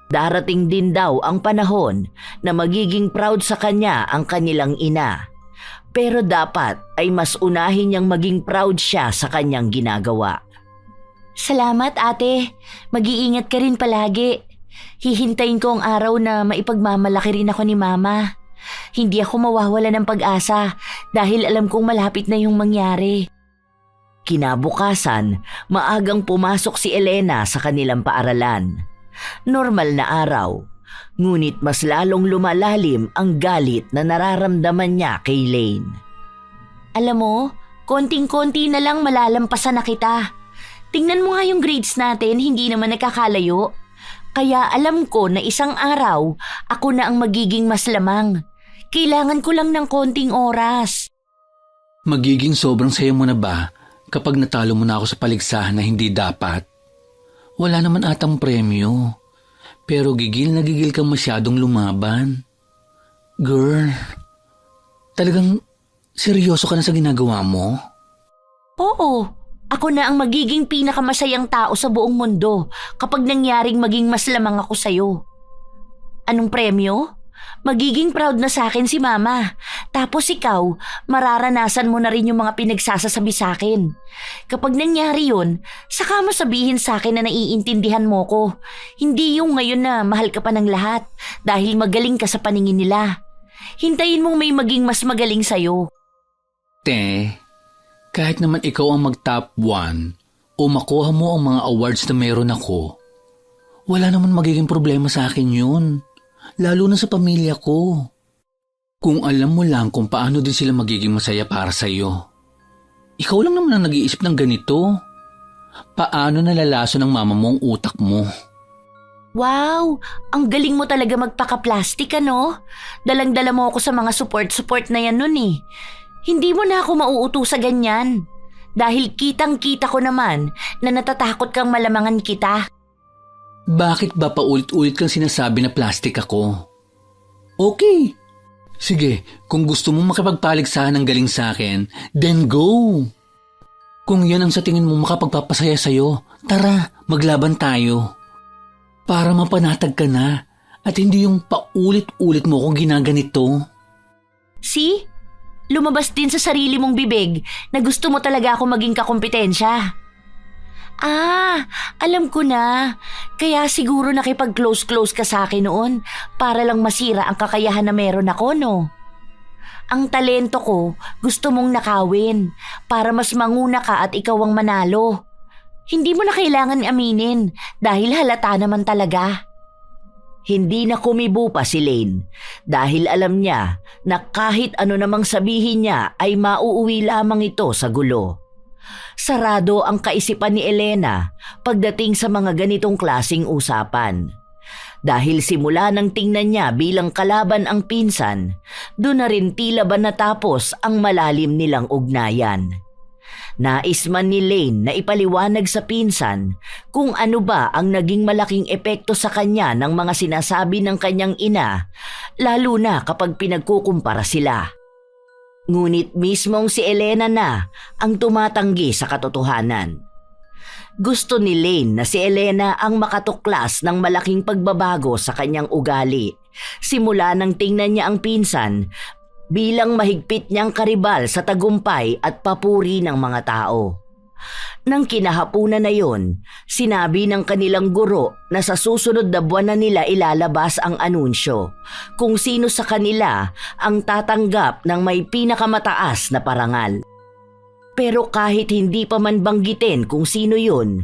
Speaker 1: Darating din daw ang panahon na magiging proud sa kanya ang kanilang ina. Pero dapat ay mas unahin niyang maging proud siya sa kanyang ginagawa. Salamat ate. Mag-iingat ka rin palagi. Hihintayin ko ang araw na maipagmamalaki rin ako ni Mama. Hindi ako mawawala ng pag-asa dahil alam kong malapit na yung mangyari. Kinabukasan, maagang pumasok si Elena sa kanilang paaralan. Normal na araw, ngunit mas lalong lumalalim ang galit na nararamdaman niya kay Lane. Alam mo, konting-konti na lang malalampasan na kita. Tingnan mo nga yung grades natin, hindi naman nakakalayo. Kaya alam ko na isang araw, ako na ang magiging mas lamang. Kailangan ko lang ng konting oras.
Speaker 2: Magiging sobrang saya mo na ba kapag natalo mo na ako sa paligsahan na hindi dapat? Wala naman atang premyo. Pero gigil na gigil kang masyadong lumaban. Girl, talagang seryoso ka na sa ginagawa mo?
Speaker 1: Oo, ako na ang magiging pinakamasayang tao sa buong mundo kapag nangyaring maging mas lamang ako sa'yo. Anong premyo? Magiging proud na sa akin si Mama. Tapos ikaw, mararanasan mo na rin yung mga pinagsasasabi sa akin. Kapag nangyari yun, saka mo sabihin sa akin na naiintindihan mo ko. Hindi yung ngayon na mahal ka pa ng lahat dahil magaling ka sa paningin nila. Hintayin mong may maging mas magaling sa'yo.
Speaker 2: Te, kahit naman ikaw ang mag-top 1 o makuha mo ang mga awards na meron ako, wala naman magiging problema sa akin yun. Lalo na sa pamilya ko. Kung alam mo lang kung paano din sila magiging masaya para sa iyo. Ikaw lang naman ang nag-iisip ng ganito. Paano nalalaso ng mama mo ang utak mo?
Speaker 1: Wow! Ang galing mo talaga magpaka-plastic, ano? Dalang-dala mo ako sa mga support na yan nun eh. Hindi mo na ako mauuto sa ganyan. Dahil kitang-kita ko naman na natatakot kang malamangan kita.
Speaker 2: Bakit ba paulit-ulit kang sinasabi na plastic ako? Okay. Sige, kung gusto mong makipagpaligsahan ng galing sa akin, then go. Kung yan ang sa tingin mo makapagpapasaya sa'yo, tara, maglaban tayo. Para mapanatag ka na at hindi yung paulit-ulit mo kung ginaganito.
Speaker 1: See? Lumabas din sa sarili mong bibig na gusto mo talaga ako maging kakompetensya. Alam ko na. Kaya siguro nakipag-close ka sa akin noon para lang masira ang kakayahan na meron ako, no? Ang talento ko, gusto mong nakawin para mas manguna ka at ikaw ang manalo. Hindi mo na kailangan aminin dahil halata naman talaga. Hindi na kumibo pa si Lane dahil alam niya na kahit ano namang sabihin niya ay mauuwi lamang ito sa gulo. Sarado ang kaisipan ni Elena pagdating sa mga ganitong klasing usapan. Dahil simula nang tingnan niya bilang kalaban ang pinsan, doon na rin tila ba natapos ang malalim nilang ugnayan. Nais man ni Lane na ipaliwanag sa pinsan kung ano ba ang naging malaking epekto sa kanya ng mga sinasabi ng kanyang ina, lalo na kapag pinagkukumpara sila. Ngunit mismong si Elena na ang tumatanggi sa katotohanan. Gusto ni Lane na si Elena ang makatuklas ng malaking pagbabago sa kanyang ugali simula nang tingnan niya ang pinsan bilang mahigpit niyang karibal sa tagumpay at papuri ng mga tao. Nang kinahapunan na yon, sinabi ng kanilang guro na sa susunod na buwan na nila ilalabas ang anunsyo kung sino sa kanila ang tatanggap ng may pinakamataas na parangal. Pero kahit hindi pa man banggitin kung sino yun,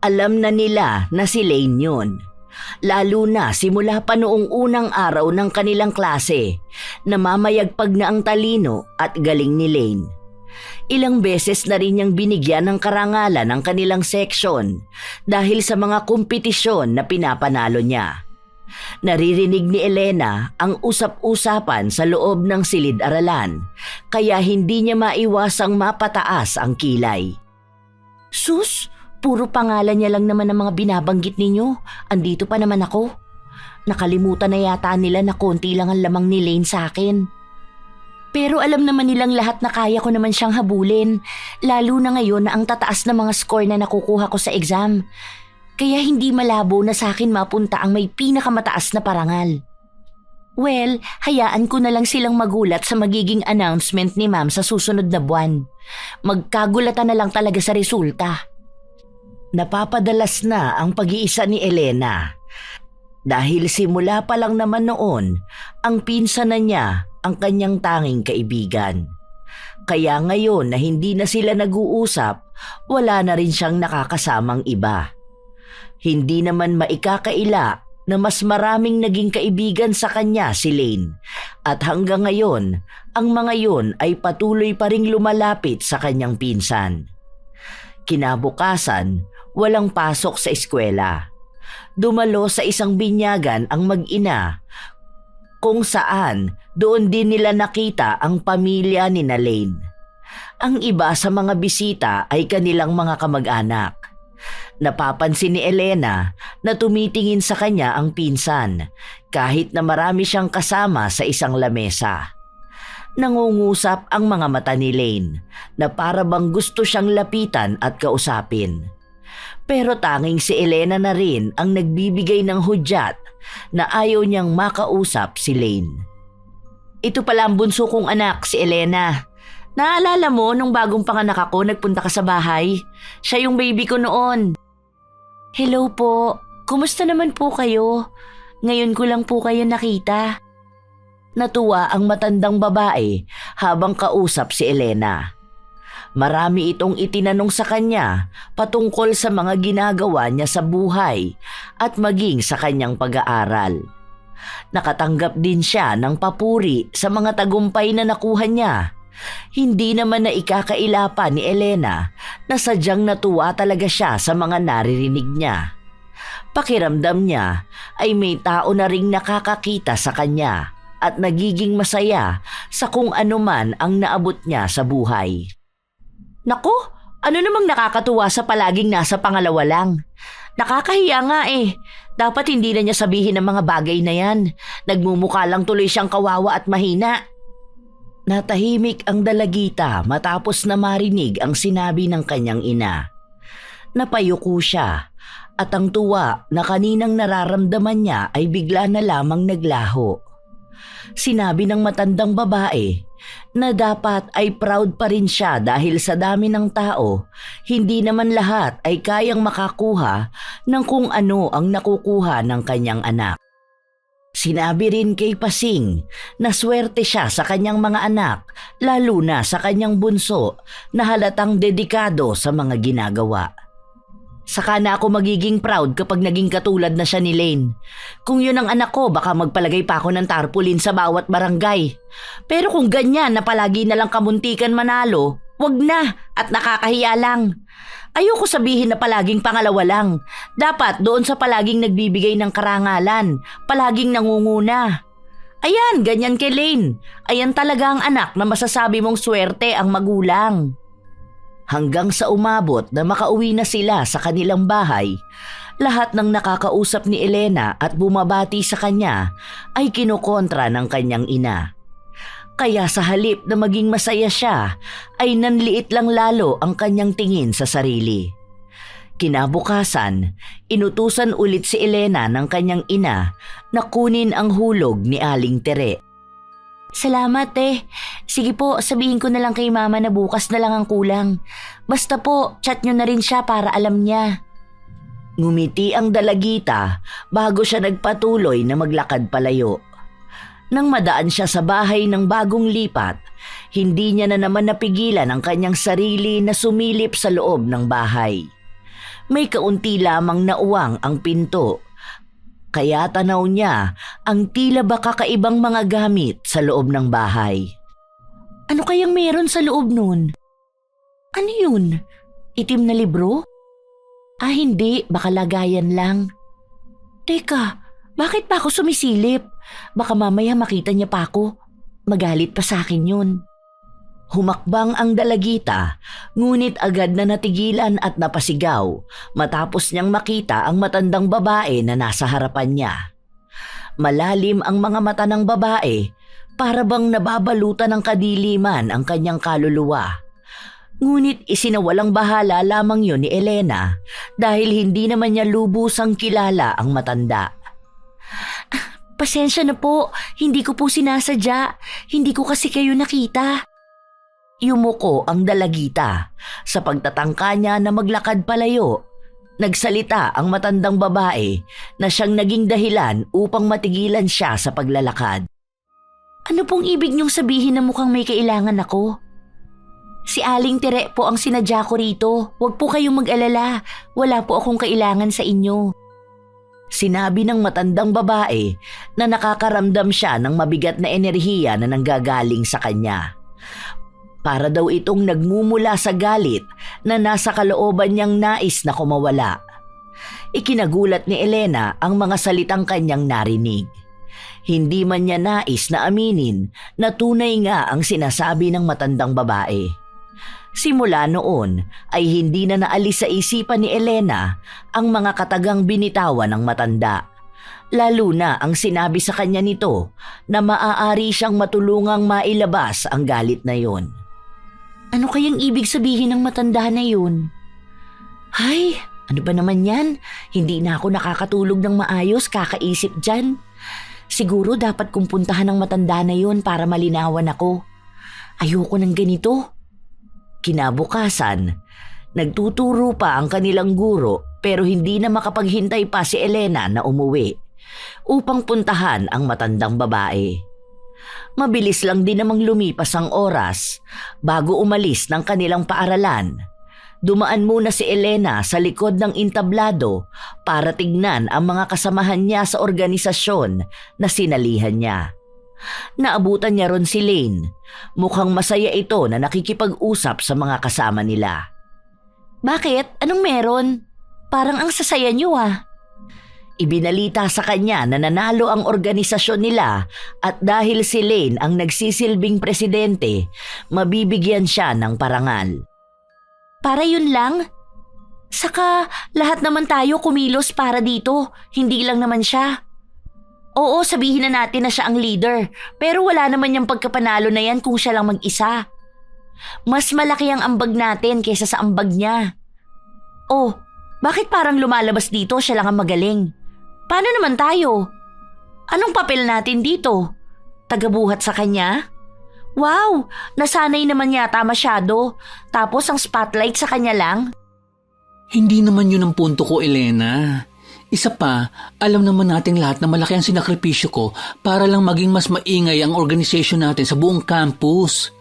Speaker 1: alam na nila na si Lane yun. Lalo na simula pa noong unang araw ng kanilang klase, namamayagpag na ang talino at galing ni Lane. Ilang beses na rin niyang binigyan ng karangalan ng kanilang seksyon dahil sa mga kompetisyon na pinapanalo niya. Naririnig ni Elena ang usap-usapan sa loob ng silid-aralan, kaya hindi niya maiwasang mapataas ang kilay. Sus, puro pangalan niya lang naman ang mga binabanggit ninyo. Andito pa naman ako. Nakalimutan na yata nila na konti lang ang lamang ni Lane sa akin. Pero alam naman nilang lahat na kaya ko naman siyang habulin, lalo na ngayon na ang tataas na mga score na nakukuha ko sa exam. Kaya hindi malabo na sa akin mapunta ang may pinakamataas na parangal. Well, hayaan ko na lang silang magulat sa magiging announcement ni Ma'am sa susunod na buwan. Magkagulatan na lang talaga sa resulta. Napapadalas na ang pag-iisa ni Elena. Dahil simula pa lang naman noon, ang pinsan na niya ang kanyang tanging kaibigan. Kaya ngayon na hindi na sila nag-uusap, wala na rin siyang nakakasamang iba. Hindi naman maikakaila na mas maraming naging kaibigan sa kanya si Lane, at hanggang ngayon, ang mga yun ay patuloy pa ring lumalapit sa kanyang pinsan. Kinabukasan, walang pasok sa eskwela. Dumalo sa isang binyagan ang mag-ina, kung saan doon din nila nakita ang pamilya ni Lane. Ang iba sa mga bisita ay kanilang mga kamag-anak. Napapansin ni Elena na tumitingin sa kanya ang pinsan kahit na marami siyang kasama sa isang lamesa. Nangungusap ang mga mata ni Lane na para bang gusto siyang lapitan at kausapin. Pero tanging si Elena na rin ang nagbibigay ng hudyat na ayaw niyang makausap si Lane. Ito pala ang bunso kong anak, si Elena. Naalala mo nung bagong panganak ako nagpunta ka sa bahay? Siya yung baby ko noon. Hello po, kumusta naman po kayo? Ngayon ko lang po kayo nakita. Natuwa ang matandang babae habang kausap si Elena. Marami itong itinanong sa kanya patungkol sa mga ginagawa niya sa buhay at maging sa kanyang pag-aaral. Nakatanggap din siya ng papuri sa mga tagumpay na nakuha niya. Hindi naman na ikakaila pa ni Elena na sadyang natuwa talaga siya sa mga naririnig niya. Pakiramdam niya ay may tao na ring nakakakita sa kanya at nagiging masaya sa kung ano man ang naabot niya sa buhay. Naku, ano namang nakakatuwa sa palaging nasa pangalawa lang? Nakakahiya nga eh. Dapat hindi na niya sabihin ang mga bagay na yan. Nagmumukha lang tuloy siyang kawawa at mahina. Natahimik ang dalagita matapos na marinig ang sinabi ng kanyang ina. Napayuko siya at ang tuwa na kaninang nararamdaman niya ay bigla na lamang naglaho. Sinabi ng matandang babae na dapat ay proud pa rin siya dahil sa dami ng tao, hindi naman lahat ay kayang makakuha ng kung ano ang nakukuha ng kanyang anak. Sinabi rin kay Pasing na swerte siya sa kanyang mga anak, lalo na sa kanyang bunso na halatang dedikado sa mga ginagawa. Saka na ako magiging proud kapag naging katulad na siya ni Lane. Kung yun ang anak ko, baka magpalagay pa ako ng tarpaulin sa bawat barangay. Pero kung ganyan na palagi na lang kamuntikan manalo, wag na at nakakahiya lang. Ayoko sabihin na palaging pangalawa lang. Dapat doon sa palaging nagbibigay ng karangalan, palaging nangunguna. Ayan, ganyan kay Lane. Ayan talaga ang anak na masasabi mong swerte ang magulang. Hanggang sa umabot na makauwi na sila sa kanilang bahay, lahat ng nakakausap ni Elena at bumabati sa kanya ay kinukontra ng kanyang ina. Kaya sa halip na maging masaya siya, ay nanliit lang lalo ang kanyang tingin sa sarili. Kinabukasan, inutusan ulit si Elena ng kanyang ina na kunin ang hulog ni Aling Tere. Salamat Sige po, sabihin ko na lang kay mama na bukas na lang ang kulang. Basta po, chat nyo na rin siya para alam niya. Ngumiti ang dalagita bago siya nagpatuloy na maglakad palayo. Nang madaan siya sa bahay ng bagong lipat, hindi niya na naman napigilan ang kanyang sarili na sumilip sa loob ng bahay. May kaunti lamang na uwang ang pinto. Kaya tanaw niya ang tila ba kakaibang mga gamit sa loob ng bahay. Ano kayang meron sa loob nun? Ano yun? Itim na libro? Hindi, baka lagayan lang. Teka, bakit pa ako sumisilip? Baka mamaya makita niya pa ako. Magalit pa sa akin yun. Humakbang ang dalagita, ngunit agad na natigilan at napasigaw matapos niyang makita ang matandang babae na nasa harapan niya. Malalim ang mga mata ng babae, para bang nababalutan ng kadiliman ang kanyang kaluluwa. Ngunit isinawalang bahala lamang yun ni Elena dahil hindi naman niya lubusang kilala ang matanda. Pasensya na po, hindi ko po sinasadya, hindi ko kasi kayo nakita. Yumuko ang dalagita sa pagtatangka niya na maglakad palayo, Nagsalita ang matandang babae na siyang naging dahilan upang matigilan siya sa paglalakad. Ano pong ibig niyong sabihin na mukhang may kailangan ako? Si Aling Tere po ang sinadya ko rito. Huwag po kayong mag-alala. Wala po akong kailangan sa inyo. Sinabi ng matandang babae na nakakaramdam siya ng mabigat na enerhiya na nanggagaling sa kanya. Para daw itong nagmumula sa galit na nasa kalooban niyang nais na kumawala. Ikinagulat ni Elena ang mga salitang kanyang narinig. Hindi man niya nais na aminin na tunay nga ang sinasabi ng matandang babae. Simula noon ay hindi na naalis sa isipan ni Elena ang mga katagang binitawan ng matanda. Lalo na ang sinabi sa kanya nito na maaari siyang matulungang mailabas ang galit na yon. Ano kayang ibig sabihin ng matanda na yun? Ay, ano ba naman yan? Hindi na ako nakakatulog ng maayos kakaisip dyan. Siguro dapat kong puntahan ng matanda na yun para malinawan ako. Ayoko ng ganito. Kinabukasan, nagtuturo pa ang kanilang guro pero hindi na makapaghintay pa si Elena na umuwi upang puntahan ang matandang babae. Mabilis lang din namang lumipas ang oras bago umalis ng kanilang paaralan. Dumaan muna si Elena sa likod ng entablado para tignan ang mga kasamahan niya sa organisasyon na sinalihan niya. Naabutan niya ron si Lane. Mukhang masaya ito na nakikipag-usap sa mga kasama nila. Bakit? Anong meron? Parang ang sasaya niyo ah. Ibinalita sa kanya na nanalo ang organisasyon nila at dahil si Lane ang nagsisilbing presidente, mabibigyan siya ng parangal. Para yun lang? Saka lahat naman tayo kumilos para dito, hindi lang naman siya. Oo, sabihin na natin na siya ang leader, pero wala naman yung pagkapanalo na yan kung siya lang mag-isa. Mas malaki ang ambag natin kaysa sa ambag niya. Oh, bakit parang lumalabas dito siya lang ang magaling? Paano naman tayo? Anong papel natin dito? Tagabuhat sa kanya? Wow, nasanay naman yata masyado. Tapos ang spotlight sa kanya lang?
Speaker 2: Hindi naman yun ang punto ko, Elena. Isa pa, alam naman nating lahat na malaki ang sinakripisyo ko para lang maging mas maingay ang organisasyon natin sa buong campus.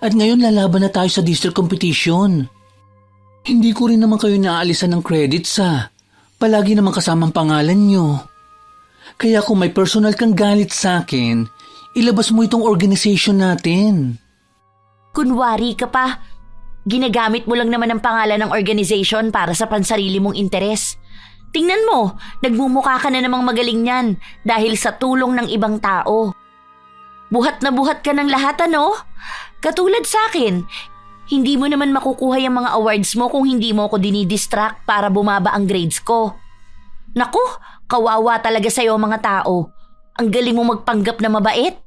Speaker 2: At ngayon lalaban na tayo sa district competition. Hindi ko rin naman kayo naaalisan ng credits ha. Palagi naman kasamang pangalan nyo. Kaya kung may personal kang galit sa akin, ilabas mo itong organisasyon natin.
Speaker 1: Kunwari ka pa. Ginagamit mo lang naman ang pangalan ng organization para sa pansarili mong interes. Tingnan mo, nagmumukha ka na namang magaling niyan dahil sa tulong ng ibang tao. Buhat na buhat ka ng lahat ano? Katulad sa akin, hindi mo naman makukuha yung mga awards mo kung hindi mo ako dinidistract para bumaba ang grades ko. Naku, kawawa talaga sa'yo mga tao. Ang galing mo magpanggap na mabait.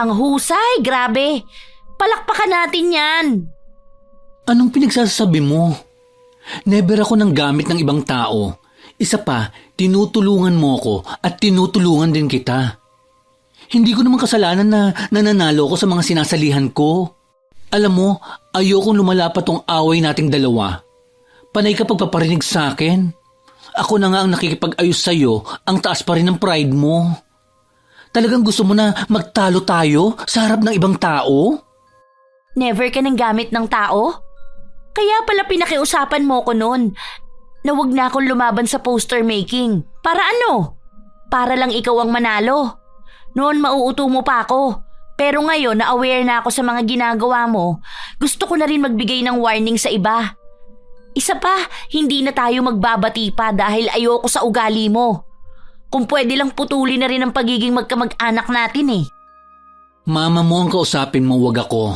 Speaker 1: Ang husay, grabe. Palakpakan natin yan.
Speaker 2: Anong pinagsasabi mo? Never ako nang gamit ng ibang tao. Isa pa, tinutulungan mo ko at tinutulungan din kita. Hindi ko naman kasalanan na nananalo ko sa mga sinasalihan ko. Alam mo, ayokong lumalapat tong away nating dalawa. Panay ka pagpaparinig sa akin. Ako na nga ang nakikipag-ayos sa'yo, ang taas pa rin ng pride mo. Talagang gusto mo na magtalo tayo sa harap ng ibang tao?
Speaker 1: Never ka nang gamit ng tao? Kaya pala pinakiusapan mo ko noon na wag na akong lumaban sa poster making. Para ano? Para lang ikaw ang manalo. Noon mauuto mo pa ako. Pero ngayon na aware na ako sa mga ginagawa mo, gusto ko na rin magbigay ng warning sa iba. Isa pa, hindi na tayo magbabati pa dahil ayoko sa ugali mo. Kung pwede lang putulin na rin ang pagiging magkamag-anak natin eh.
Speaker 2: Mama mo ang kausapin mo, wag ako.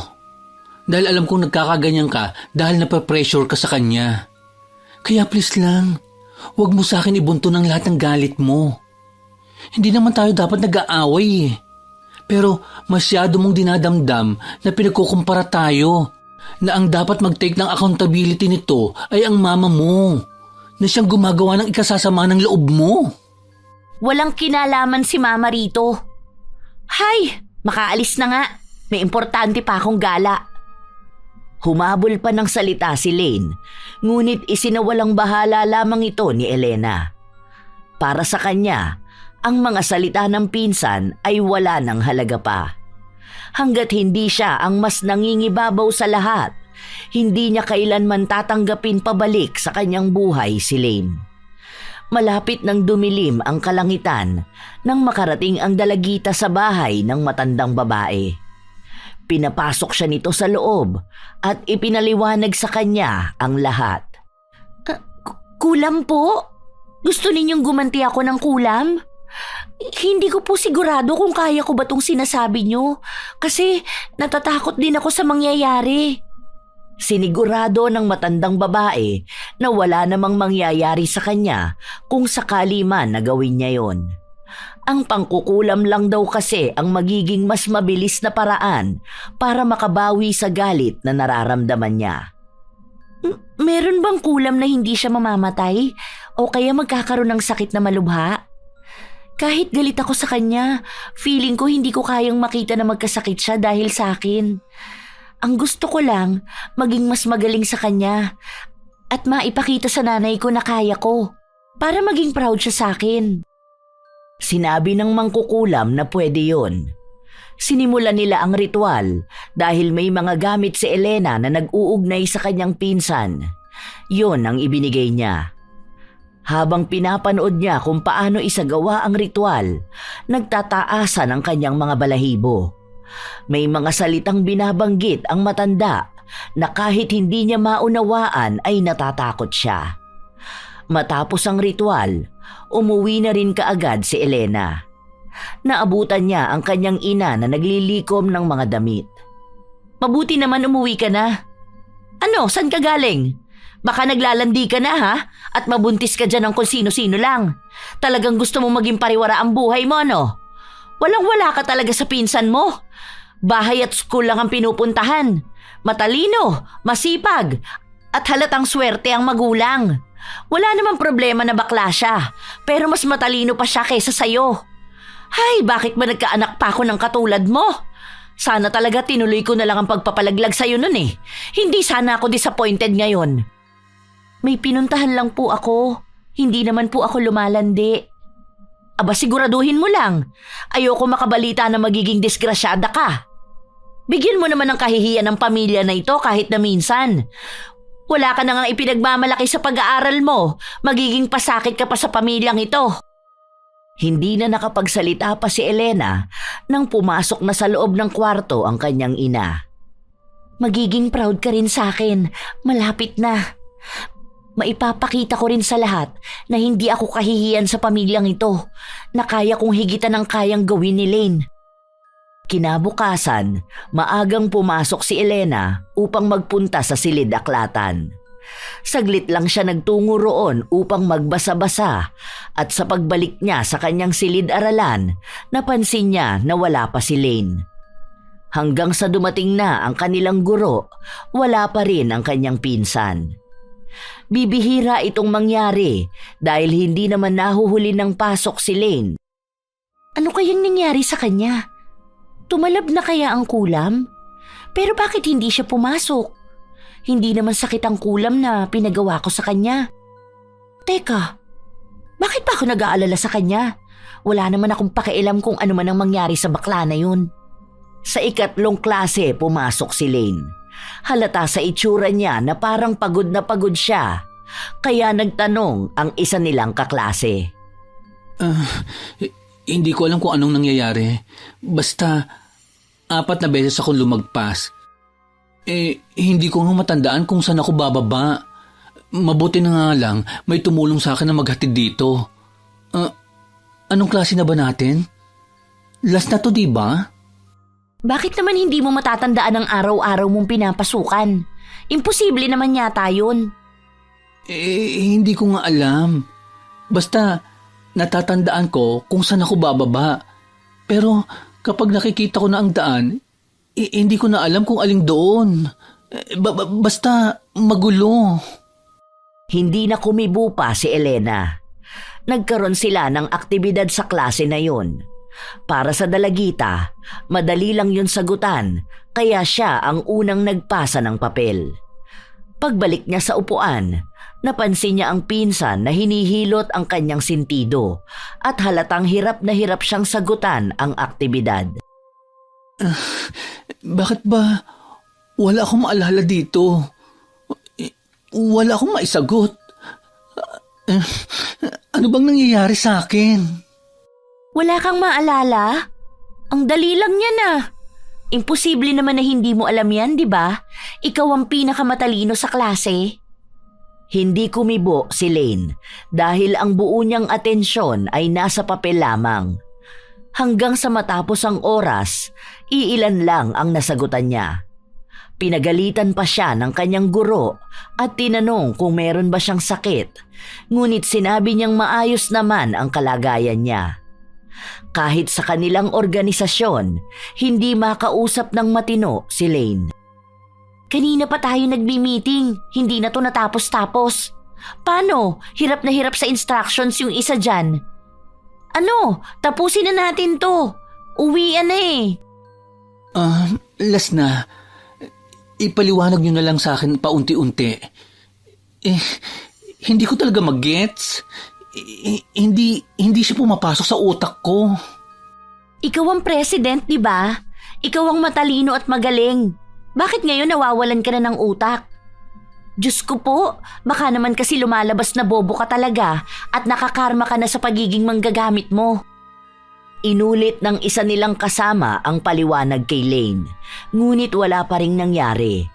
Speaker 2: Dahil alam kong nagkakaganyan ka dahil napapressure ka sa kanya. Kaya please lang, wag mo sa akin ibunto ng lahat ng galit mo. Hindi naman tayo dapat nag-aaway eh. Pero masyado mong dinadamdam na pinagkukumpara tayo na ang dapat mag-take ng accountability nito ay ang mama mo na siyang gumagawa ng ikasasama ng loob mo.
Speaker 1: Walang kinalaman si mama rito. Hay, makaalis na nga. May importante pa akong gala. Humabol pa ng salita si Lane, ngunit isinawalang bahala lamang ito ni Elena. Para sa kanya, ang mga salita ng pinsan ay wala ng halaga pa. Hanggat hindi siya ang mas nangingibabaw sa lahat, hindi niya kailanman tatanggapin pabalik sa kanyang buhay si Lane. Malapit nang dumilim ang kalangitan nang makarating ang dalagita sa bahay ng matandang babae. Pinapasok siya nito sa loob at ipinaliwanag sa kanya ang lahat. Kulam po? Gusto ninyong gumanti ako ng kulam? Hindi ko po sigurado kung kaya ko ba tong sinasabi nyo kasi natatakot din ako sa mangyayari. Sinigurado ng matandang babae na wala namang mangyayari sa kanya kung sakali man na gawin niya yon. Ang pangkukulam lang daw kasi ang magiging mas mabilis na paraan para makabawi sa galit na nararamdaman niya. Meron bang kulam na hindi siya mamamatay o kaya magkakaroon ng sakit na malubha? Kahit galit ako sa kanya, feeling ko hindi ko kayang makita na magkasakit siya dahil sa akin. Ang gusto ko lang, maging mas magaling sa kanya at maipakita sa nanay ko na kaya ko para maging proud siya sa akin. Sinabi ng mangkukulam na pwede yon. Sinimulan nila ang ritual dahil may mga gamit si Elena na nag-uugnay sa kanyang pinsan. Yon ang ibinigay niya. Habang pinapanood niya kung paano isagawa ang ritual, nagtataasan ang kanyang mga balahibo. May mga salitang binabanggit ang matanda na kahit hindi niya maunawaan ay natatakot siya. Matapos ang ritual, umuwi na rin kaagad si Elena. Naabutan niya ang kanyang ina na naglilikom ng mga damit. Mabuti naman umuwi ka na. Ano, saan ka galing? Baka naglalandi ka na ha? At mabuntis ka dyan ng kung sino-sino lang. Talagang gusto mo maging pariwara ang buhay mo, ano? Walang-wala ka talaga sa pinsan mo. Bahay at school lang ang pinupuntahan. Matalino, masipag, at halatang swerte ang magulang. Wala namang problema na bakla siya, pero mas matalino pa siya kaysa sayo. Hay, bakit ba nagkaanak pa ako ng katulad mo? Sana talaga tinuloy ko na lang ang pagpapalaglag sa'yo nun eh. Hindi sana ako disappointed ngayon. May pinuntahan lang po ako. Hindi naman po ako lumalandi. Aba, siguraduhin mo lang. Ayoko makabalita na magiging disgrasyada ka. Bigyan mo naman ng kahihiyan ng pamilya na ito kahit na minsan. Wala ka na ngang ipinagmamalaki sa pag-aaral mo. Magiging pasakit ka pa sa pamilyang ito. Hindi na nakapagsalita pa si Elena nang pumasok na sa loob ng kwarto ang kanyang ina. Magiging proud ka rin sa akin. Malapit na. Maipapakita ko rin sa lahat na hindi ako kahihiyan sa pamilyang ito, na kaya kong higitan ang kayang gawin ni Lane. Kinabukasan, maagang pumasok si Elena upang magpunta sa silid-aklatan. Saglit lang siya nagtungo roon upang magbasa-basa at sa pagbalik niya sa kanyang silid-aralan, napansin niya na wala pa si Lane. Hanggang sa dumating na ang kanilang guro, wala pa rin ang kanyang pinsan. Bibihira itong mangyari dahil hindi naman nahuhuli ng pasok si Lane. Ano kayang nangyari sa kanya? Tumalab na kaya ang kulam? Pero bakit hindi siya pumasok? Hindi naman sakit ang kulam na pinagawa ko sa kanya. Teka, bakit pa ako nag-aalala sa kanya? Wala naman akong pakialam kung ano man ang mangyari sa bakla na yun. Sa ikatlong klase pumasok si Lane. Halata sa itsura niya na parang pagod na pagod siya. Kaya nagtanong ang isa nilang kaklase.
Speaker 2: Hindi ko alam kung anong nangyayari. Basta, 4 na beses akong lumagpas. Hindi ko nga matandaan kung saan ako bababa. Mabuti na nga lang, may tumulong sa akin na maghatid dito. Anong klase na ba natin? Last na to, diba?
Speaker 1: Bakit naman hindi mo matatandaan ang araw-araw mong pinapasukan? Imposible naman yata yun.
Speaker 2: Hindi ko nga alam. Basta, natatandaan ko kung saan ako bababa. Pero kapag nakikita ko na ang daan, hindi ko na alam kung aling doon. Basta magulo.
Speaker 1: Hindi na kumibo pa si Elena. Nagkaroon sila ng aktibidad sa klase na yun. Para sa dalagita, madali lang yun sagutan kaya siya ang unang nagpasa ng papel. Pagbalik niya sa upuan, napansin niya ang pinsan na hinihilot ang kanyang sentido at halatang hirap na hirap siyang sagutan ang aktibidad.
Speaker 2: Bakit ba wala akong maalala dito? Wala akong maisagot. Ano bang nangyayari sa akin?
Speaker 1: Wala kang maalala? Ang dali lang yan ah. Imposible naman na hindi mo alam yan, di ba? Ikaw ang pinakamatalino sa klase. Hindi kumibo si Lane dahil ang buo niyang atensyon ay nasa papel lamang. Hanggang sa matapos ang oras, iilan lang ang nasagutan niya. Pinagalitan pa siya ng kanyang guro at tinanong kung meron ba siyang sakit, ngunit sinabi niyang maayos naman ang kalagayan niya. Kahit sa kanilang organisasyon, hindi makausap ng matino si Lane. Kanina pa tayo nagbi-meeting, hindi na to natapos-tapos. Paano? Hirap na hirap sa instructions yung isa dyan. Ano? Tapusin na natin to. Uwian na eh.
Speaker 2: Last na. Ipaliwanag niyo na lang sa akin paunti-unti. Hindi ko talaga mag-gets. Hindi siya pumapasok sa utak ko.
Speaker 1: Ikaw ang president, di ba? Ikaw ang matalino at magaling. Bakit ngayon nawawalan ka na ng utak? Diyos ko po, baka naman kasi lumalabas na bobo ka talaga at nakakarma ka na sa pagiging manggagamit mo. Inulit ng isa nilang kasama ang paliwanag kay Lane, ngunit wala pa ring nangyari.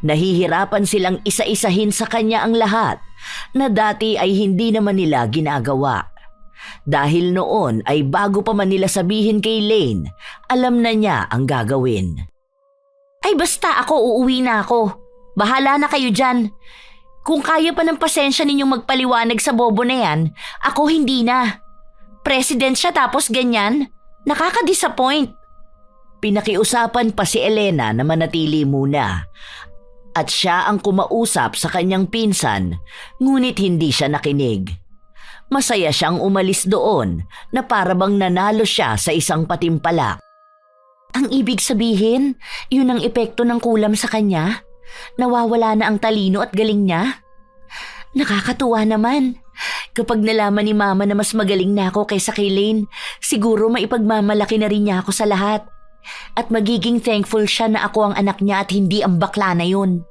Speaker 1: Nahihirapan silang isa-isahin sa kanya ang lahat na dati ay hindi naman nila ginagawa. Dahil noon ay bago pa man nila sabihin kay Lane, alam na niya ang gagawin. Ay basta ako, uuwi na ako. Bahala na kayo dyan. Kung kaya pa ng pasensya ninyong magpaliwanag sa bobo na yan, ako hindi na. President siya tapos ganyan? Nakaka-disappoint. Pinakiusapan pa si Elena na manatili muna. At siya ang kumausap sa kanyang pinsan, ngunit hindi siya nakinig. Masaya siyang umalis doon na parabang nanalo siya sa isang patimpalak. Ang ibig sabihin, yun ang epekto ng kulam sa kanya? Nawawala na ang talino at galing niya? Nakakatuwa naman. Kapag nalaman ni Mama na mas magaling na ako kaysa kay Lane, siguro maipagmamalaki na rin niya ako sa lahat. At magiging thankful siya na ako ang anak niya at hindi ang bakla na yun.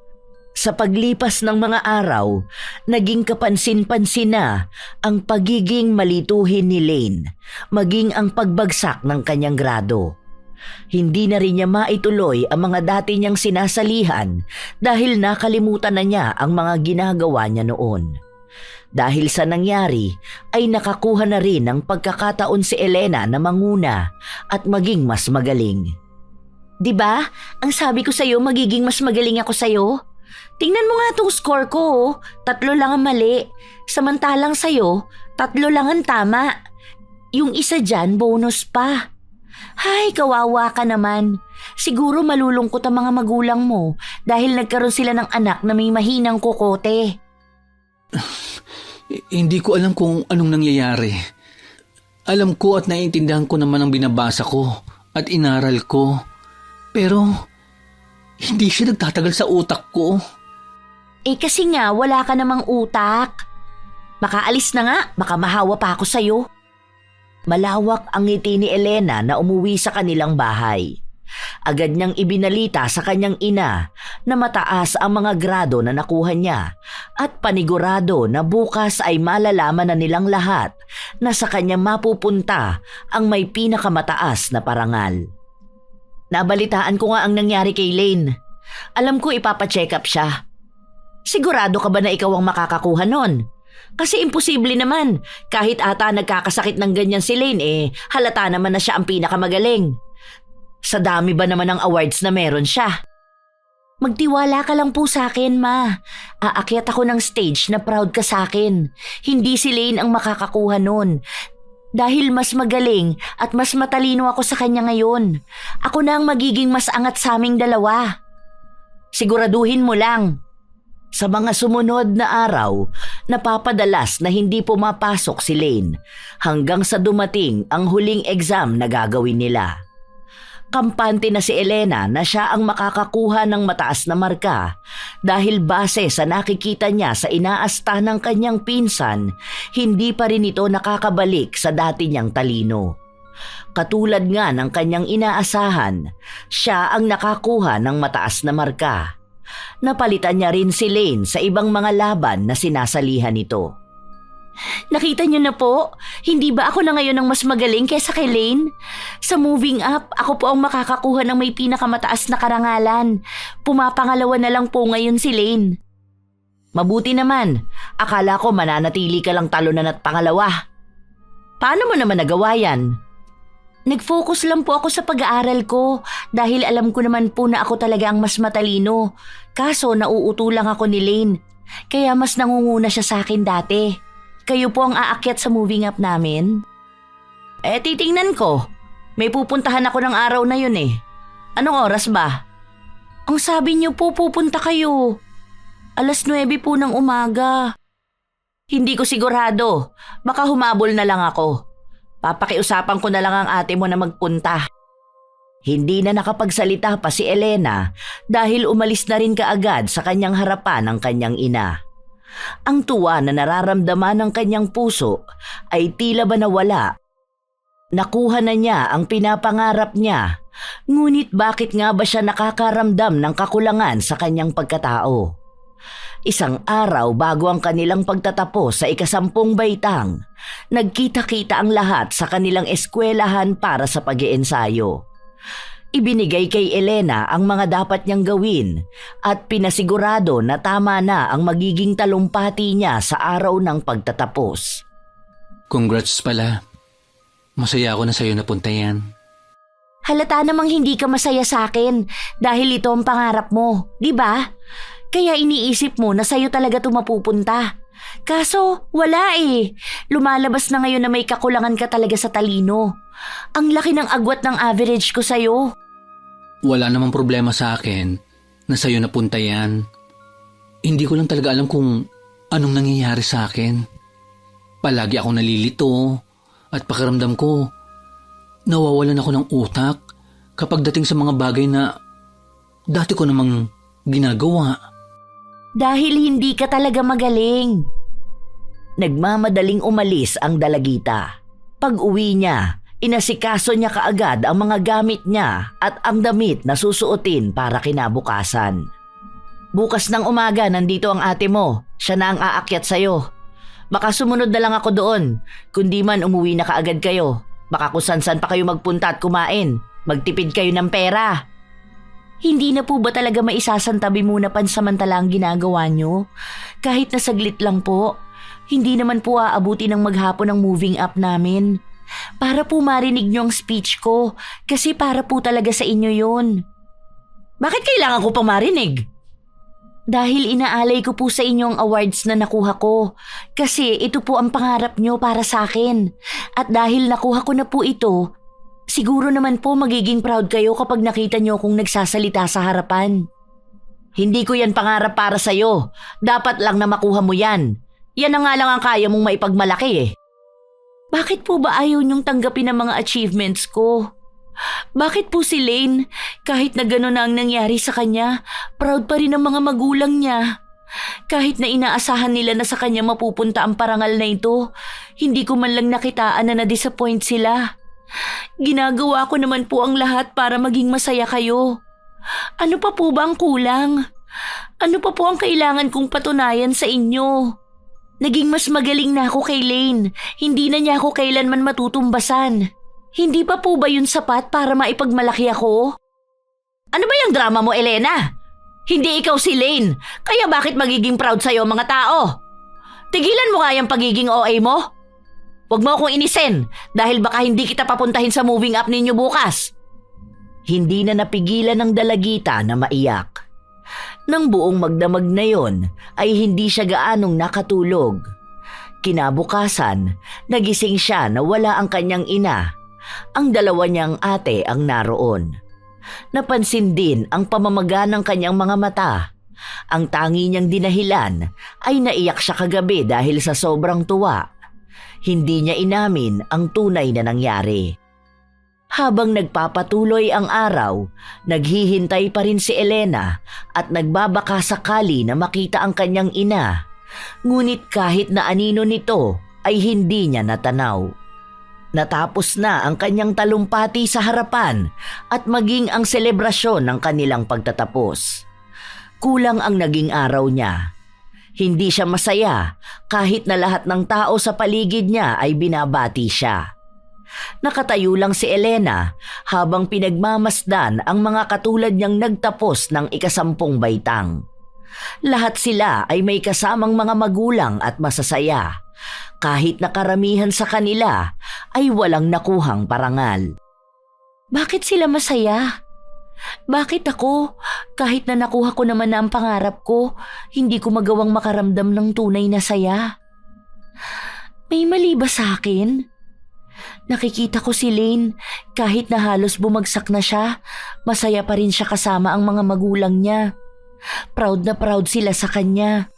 Speaker 1: Sa paglipas ng mga araw, naging kapansin-pansin na ang pagiging malituhin ni Lane, maging ang pagbagsak ng kanyang grado. Hindi na rin niya maituloy ang mga dati niyang sinasalihan dahil nakalimutan na niya ang mga ginagawa niya noon. Dahil sa nangyari ay nakakuha na rin ng pagkakataon si Elena na manguna at maging mas magaling. Diba? Ang sabi ko sa'yo magiging mas magaling ako sa'yo. Tingnan mo nga itong score ko, oh. 3 lang ang mali. Samantalang sa'yo, 3 lang ang tama. Yung isa dyan, bonus pa. Hay, kawawa ka naman. Siguro malulungkot ang mga magulang mo dahil nagkaroon sila ng anak na may mahinang kokote.
Speaker 2: Hindi ko alam kung anong nangyayari. Alam ko at naiintindihan ko naman ang binabasa ko at inaral ko. Pero hindi siya nagtatagal sa utak ko.
Speaker 1: Kasi nga wala ka namang utak. Makaalis na nga, baka mahawa pa ako sa'yo. Malawak ang ngiti ni Elena na umuwi sa kanilang bahay. Agad niyang ibinalita sa kanyang ina na mataas ang mga grado na nakuha niya at panigurado na bukas ay malalaman na nilang lahat na sa kanya mapupunta ang may pinakamataas na parangal. Nabalitaan ko nga ang nangyari kay Lane. Alam ko ipapacheck up siya. Sigurado ka ba na ikaw ang makakakuha nun? Kasi imposible naman. Kahit ata nagkakasakit ng ganyan si Lane halata naman na siya ang pinakamagaling. Sa dami ba naman ng awards na meron siya? Magtiwala ka lang po sa akin, Ma. Aakyat ako ng stage na proud ka sa akin. Hindi si Lane ang makakakuha nun. Dahil mas magaling at mas matalino ako sa kanya ngayon. Ako na ang magiging mas angat sa aming dalawa. Siguraduhin mo lang. Sa mga sumunod na araw, napapadalas na hindi pumapasok si Lane hanggang sa dumating ang huling exam na gagawin nila. Kampante na si Elena na siya ang makakakuha ng mataas na marka dahil base sa nakikita niya sa inaasta ng kanyang pinsan, hindi pa rin ito nakakabalik sa dati niyang talino. Katulad nga ng kanyang inaasahan, siya ang nakakuha ng mataas na marka. Napalitan niya rin si Lane sa ibang mga laban na sinasalihan nito.
Speaker 3: Nakita niyo na po, hindi ba ako na ngayon ang mas magaling kaysa kay Lane? Sa moving up, ako po ang makakakuha ng may pinakamataas na karangalan. Pumapangalawa na lang po ngayon si Lane.
Speaker 1: Mabuti naman, akala ko mananatili ka lang talunan at pangalawa. Paano mo naman nagawa yan?
Speaker 3: Nag-focus lang po ako sa pag-aaral ko dahil alam ko naman po na ako talaga ang mas matalino. Kaso nauuto lang ako ni Lane, kaya mas nangunguna siya sa akin dati. Kayo po ang aakyat sa moving up namin?
Speaker 1: Titingnan ko. May pupuntahan ako ng araw na yun eh. Anong oras ba?
Speaker 3: Ang sabi niyo po pupunta kayo. 9:00 po ng umaga.
Speaker 1: Hindi ko sigurado. Baka humabol na lang ako. Papakiusapan ko na lang ang ate mo na magpunta. Hindi na nakapagsalita pa si Elena dahil umalis na rin kaagad sa kanyang harapan ang kanyang ina. Ang tuwa na nararamdaman ng kanyang puso ay tila ba nawala. Nakuha na niya ang pinapangarap niya, ngunit bakit nga ba siya nakakaramdam ng kakulangan sa kanyang pagkatao? Isang araw bago ang kanilang pagtatapos sa 10 baitang, nagkita-kita ang lahat sa kanilang eskwelahan para sa pag-iensayo. Ibinigay kay Elena ang mga dapat niyang gawin at pinasigurado na tama na ang magiging talumpati niya sa araw ng pagtatapos.
Speaker 2: Congrats pala. Masaya ako na sa'yo napunta yan.
Speaker 3: Halata namang hindi ka masaya sa akin dahil ito ang pangarap mo, di ba? Kaya iniisip mo na sa'yo talaga ito mapupunta. Kaso wala eh. Lumalabas na ngayon na may kakulangan ka talaga sa talino. Ang laki ng agwat ng average ko sa'yo.
Speaker 2: Wala namang problema sa akin na sa'yo napunta yan. Hindi ko lang talaga alam kung anong nangyayari sa akin. Palagi ako nalilito at pakiramdam ko nawawalan ako ng utak kapag dating sa mga bagay na dati ko namang ginagawa.
Speaker 3: Dahil hindi ka talaga magaling.
Speaker 1: Nagmamadaling umalis ang dalagita. Pag-uwi niya, inasikaso niya kaagad ang mga gamit niya at ang damit na susuotin para kinabukasan. Bukas ng umaga nandito ang ate mo, siya na ang aakyat sa'yo. Baka sumunod na lang ako doon, kundi man umuwi na kaagad kayo. Baka kung san-san pa kayo magpunta at kumain, magtipid kayo ng pera.
Speaker 3: Hindi na po ba talaga maisasantabi muna pansamantala ang ginagawa nyo? Kahit na saglit lang po. Hindi naman po aabuti ng maghapon ang moving up namin. Para po marinig nyo ang speech ko, kasi para po talaga sa inyo yun.
Speaker 1: Bakit kailangan ko pang marinig?
Speaker 3: Dahil inaalay ko po sa inyo ang awards na nakuha ko. Kasi ito po ang pangarap nyo para sa akin. At dahil nakuha ko na po ito, siguro naman po magiging proud kayo kapag nakita nyo kung nagsasalita sa harapan.
Speaker 1: Hindi ko yan pangarap para sa'yo. Dapat lang na makuha mo yan. Yan na nga lang ang kaya mong maipagmalaki eh.
Speaker 3: Bakit po ba ayaw niyong tanggapin ang mga achievements ko? Bakit po si Lane, kahit na gano'n na ang nangyari sa kanya, proud pa rin ang mga magulang niya? Kahit na inaasahan nila na sa kanya mapupunta ang parangal na ito, hindi ko man lang nakitaan na na-disappoint sila. Ginagawa ko naman po ang lahat para maging masaya kayo. Ano pa po ba ang kulang? Ano pa po ang kailangan kong patunayan sa inyo? Naging mas magaling na ako kay Lane. Hindi na niya ako kailanman matutumbasan. Hindi pa po ba yun sapat para maipagmalaki ako?
Speaker 1: Ano ba yung drama mo, Elena? Hindi ikaw si Lane, kaya bakit magiging proud sa'yo mga tao? Tigilan mo nga yung pagiging OA mo. Huwag mo akong inisin dahil baka hindi kita papuntahin sa moving up ninyo bukas. Hindi na napigilan ng dalagita na maiyak. Nang buong magdamag na yon ay hindi siya gaanong nakatulog. Kinabukasan, nagising siya na wala ang kanyang ina. Ang dalawa niyang ate ang naroon. Napansin din ang pamamaga ng kanyang mga mata Ang tangi niyang dinahilan ay naiyak siya kagabi dahil sa sobrang tuwa. Hindi niya inamin ang tunay na nangyari. Habang nagpapatuloy ang araw, naghihintay pa rin si Elena at nagbabaka sakali na makita ang kanyang ina. Ngunit kahit na anino nito ay hindi niya natanaw. Natapos na ang kanyang talumpati sa harapan at maging ang selebrasyon ng kanilang pagtatapos. Kulang ang naging araw niya. Hindi siya masaya kahit na lahat ng tao sa paligid niya ay binabati siya. Nakatayo lang si Elena habang pinagmamasdan ang mga katulad niyang nagtapos ng ika-10 baitang. Lahat sila ay may kasamang mga magulang at masasaya, kahit na karamihan sa kanila ay walang nakuhang parangal.
Speaker 3: Bakit sila masaya? Bakit ako, kahit na nakuha ko naman na ang pangarap ko, hindi ko magawang makaramdam ng tunay na saya? May mali ba sa akin? Nakikita ko si Lane, kahit na halos bumagsak na siya, masaya pa rin siya kasama ang mga magulang niya. Proud na proud sila sa kanya.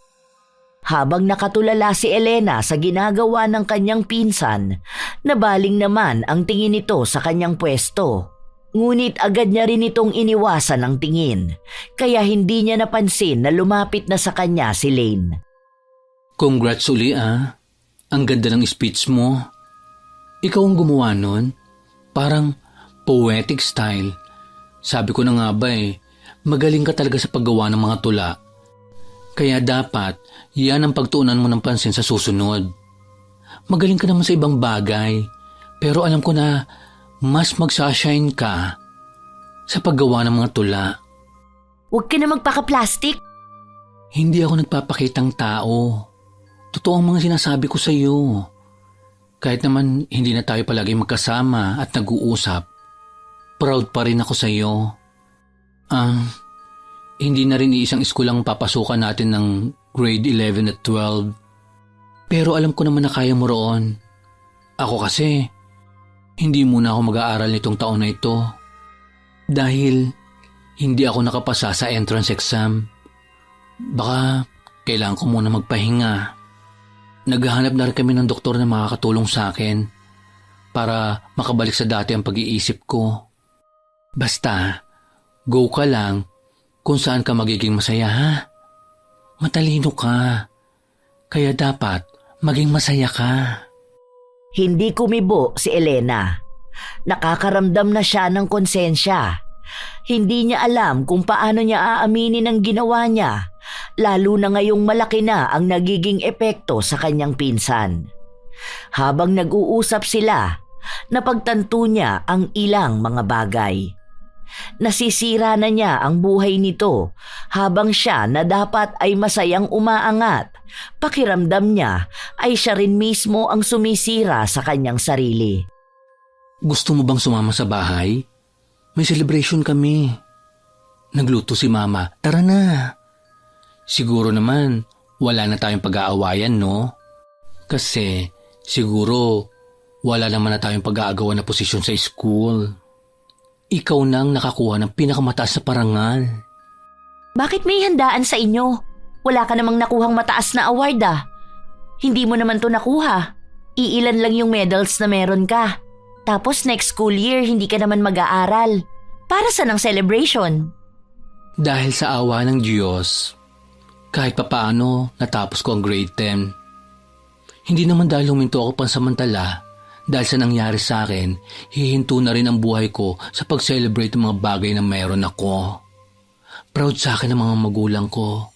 Speaker 1: Habang nakatulala si Elena sa ginagawa ng kanyang pinsan, nabaling naman ang tingin nito sa kanyang pwesto. Ngunit agad niya rin itong iniwasan ng tingin, kaya hindi niya napansin na lumapit na sa kanya si Lane.
Speaker 2: Congrats uli ah. Ang ganda ng speech mo. Ikaw ang gumawa nun? Parang poetic style. Sabi ko na nga ba magaling ka talaga sa paggawa ng mga tula. Kaya dapat, yan ang pagtuunan mo ng pansin sa susunod. Magaling ka naman sa ibang bagay, pero alam ko na mas magsashine ka sa paggawa ng mga tula.
Speaker 3: Huwag ka na magpaka-plastic.
Speaker 2: Hindi ako nagpapakitang tao. Totoo ang mga sinasabi ko sa iyo. Kahit naman hindi na tayo palagi magkasama at nag-uusap, proud pa rin ako sa iyo. Hindi na rin iisang eskulang papasukan natin ng grade 11 at 12. Pero alam ko naman na kaya mo roon. Ako kasi, hindi muna ako mag-aaral nitong taon na ito. Dahil hindi ako nakapasa sa entrance exam. Baka kailangan ko muna magpahinga. Naghahanap na rin kami ng doktor na makakatulong sa akin para makabalik sa dati ang pag-iisip ko. Basta, go ka lang kung saan ka magiging masaya ha. Matalino ka, kaya dapat maging masaya ka.
Speaker 1: Hindi kumibo si Elena. Nakakaramdam na siya ng konsensya. Hindi niya alam kung paano niya aaminin ang ginawa niya, lalo na ngayong malaki na ang nagiging epekto sa kanyang pinsan. Habang nag-uusap sila, napagtanto niya ang ilang mga bagay. Nasisira na niya ang buhay nito habang siya na dapat ay masayang umaangat. Pakiramdam niya ay siya rin mismo ang sumisira sa kanyang sarili.
Speaker 2: Gusto mo bang sumama sa bahay? May celebration kami. Nagluto si Mama. Tara na. Siguro naman wala na tayong pag-aawayan, no? Kasi siguro wala naman na tayong pag-aagawan na posisyon sa school. Ikaw nang nakakuha ng pinakamataas na parangal.
Speaker 3: Bakit may handaan sa inyo? Wala ka namang nakuhang mataas na award ah. Hindi mo naman to nakuha. Iilan lang yung medals na meron ka. Tapos next school year hindi ka naman mag-aaral. Para saan ang celebration?
Speaker 2: Dahil sa awa ng Diyos, kahit papaano natapos ko ang grade 10. Hindi naman dahil huminto ako pansamantala. Dahil sa nangyari sa akin, hihinto na rin ang buhay ko sa pag-celebrate ng mga bagay na mayroon ako. Proud sa akin ang mga magulang ko.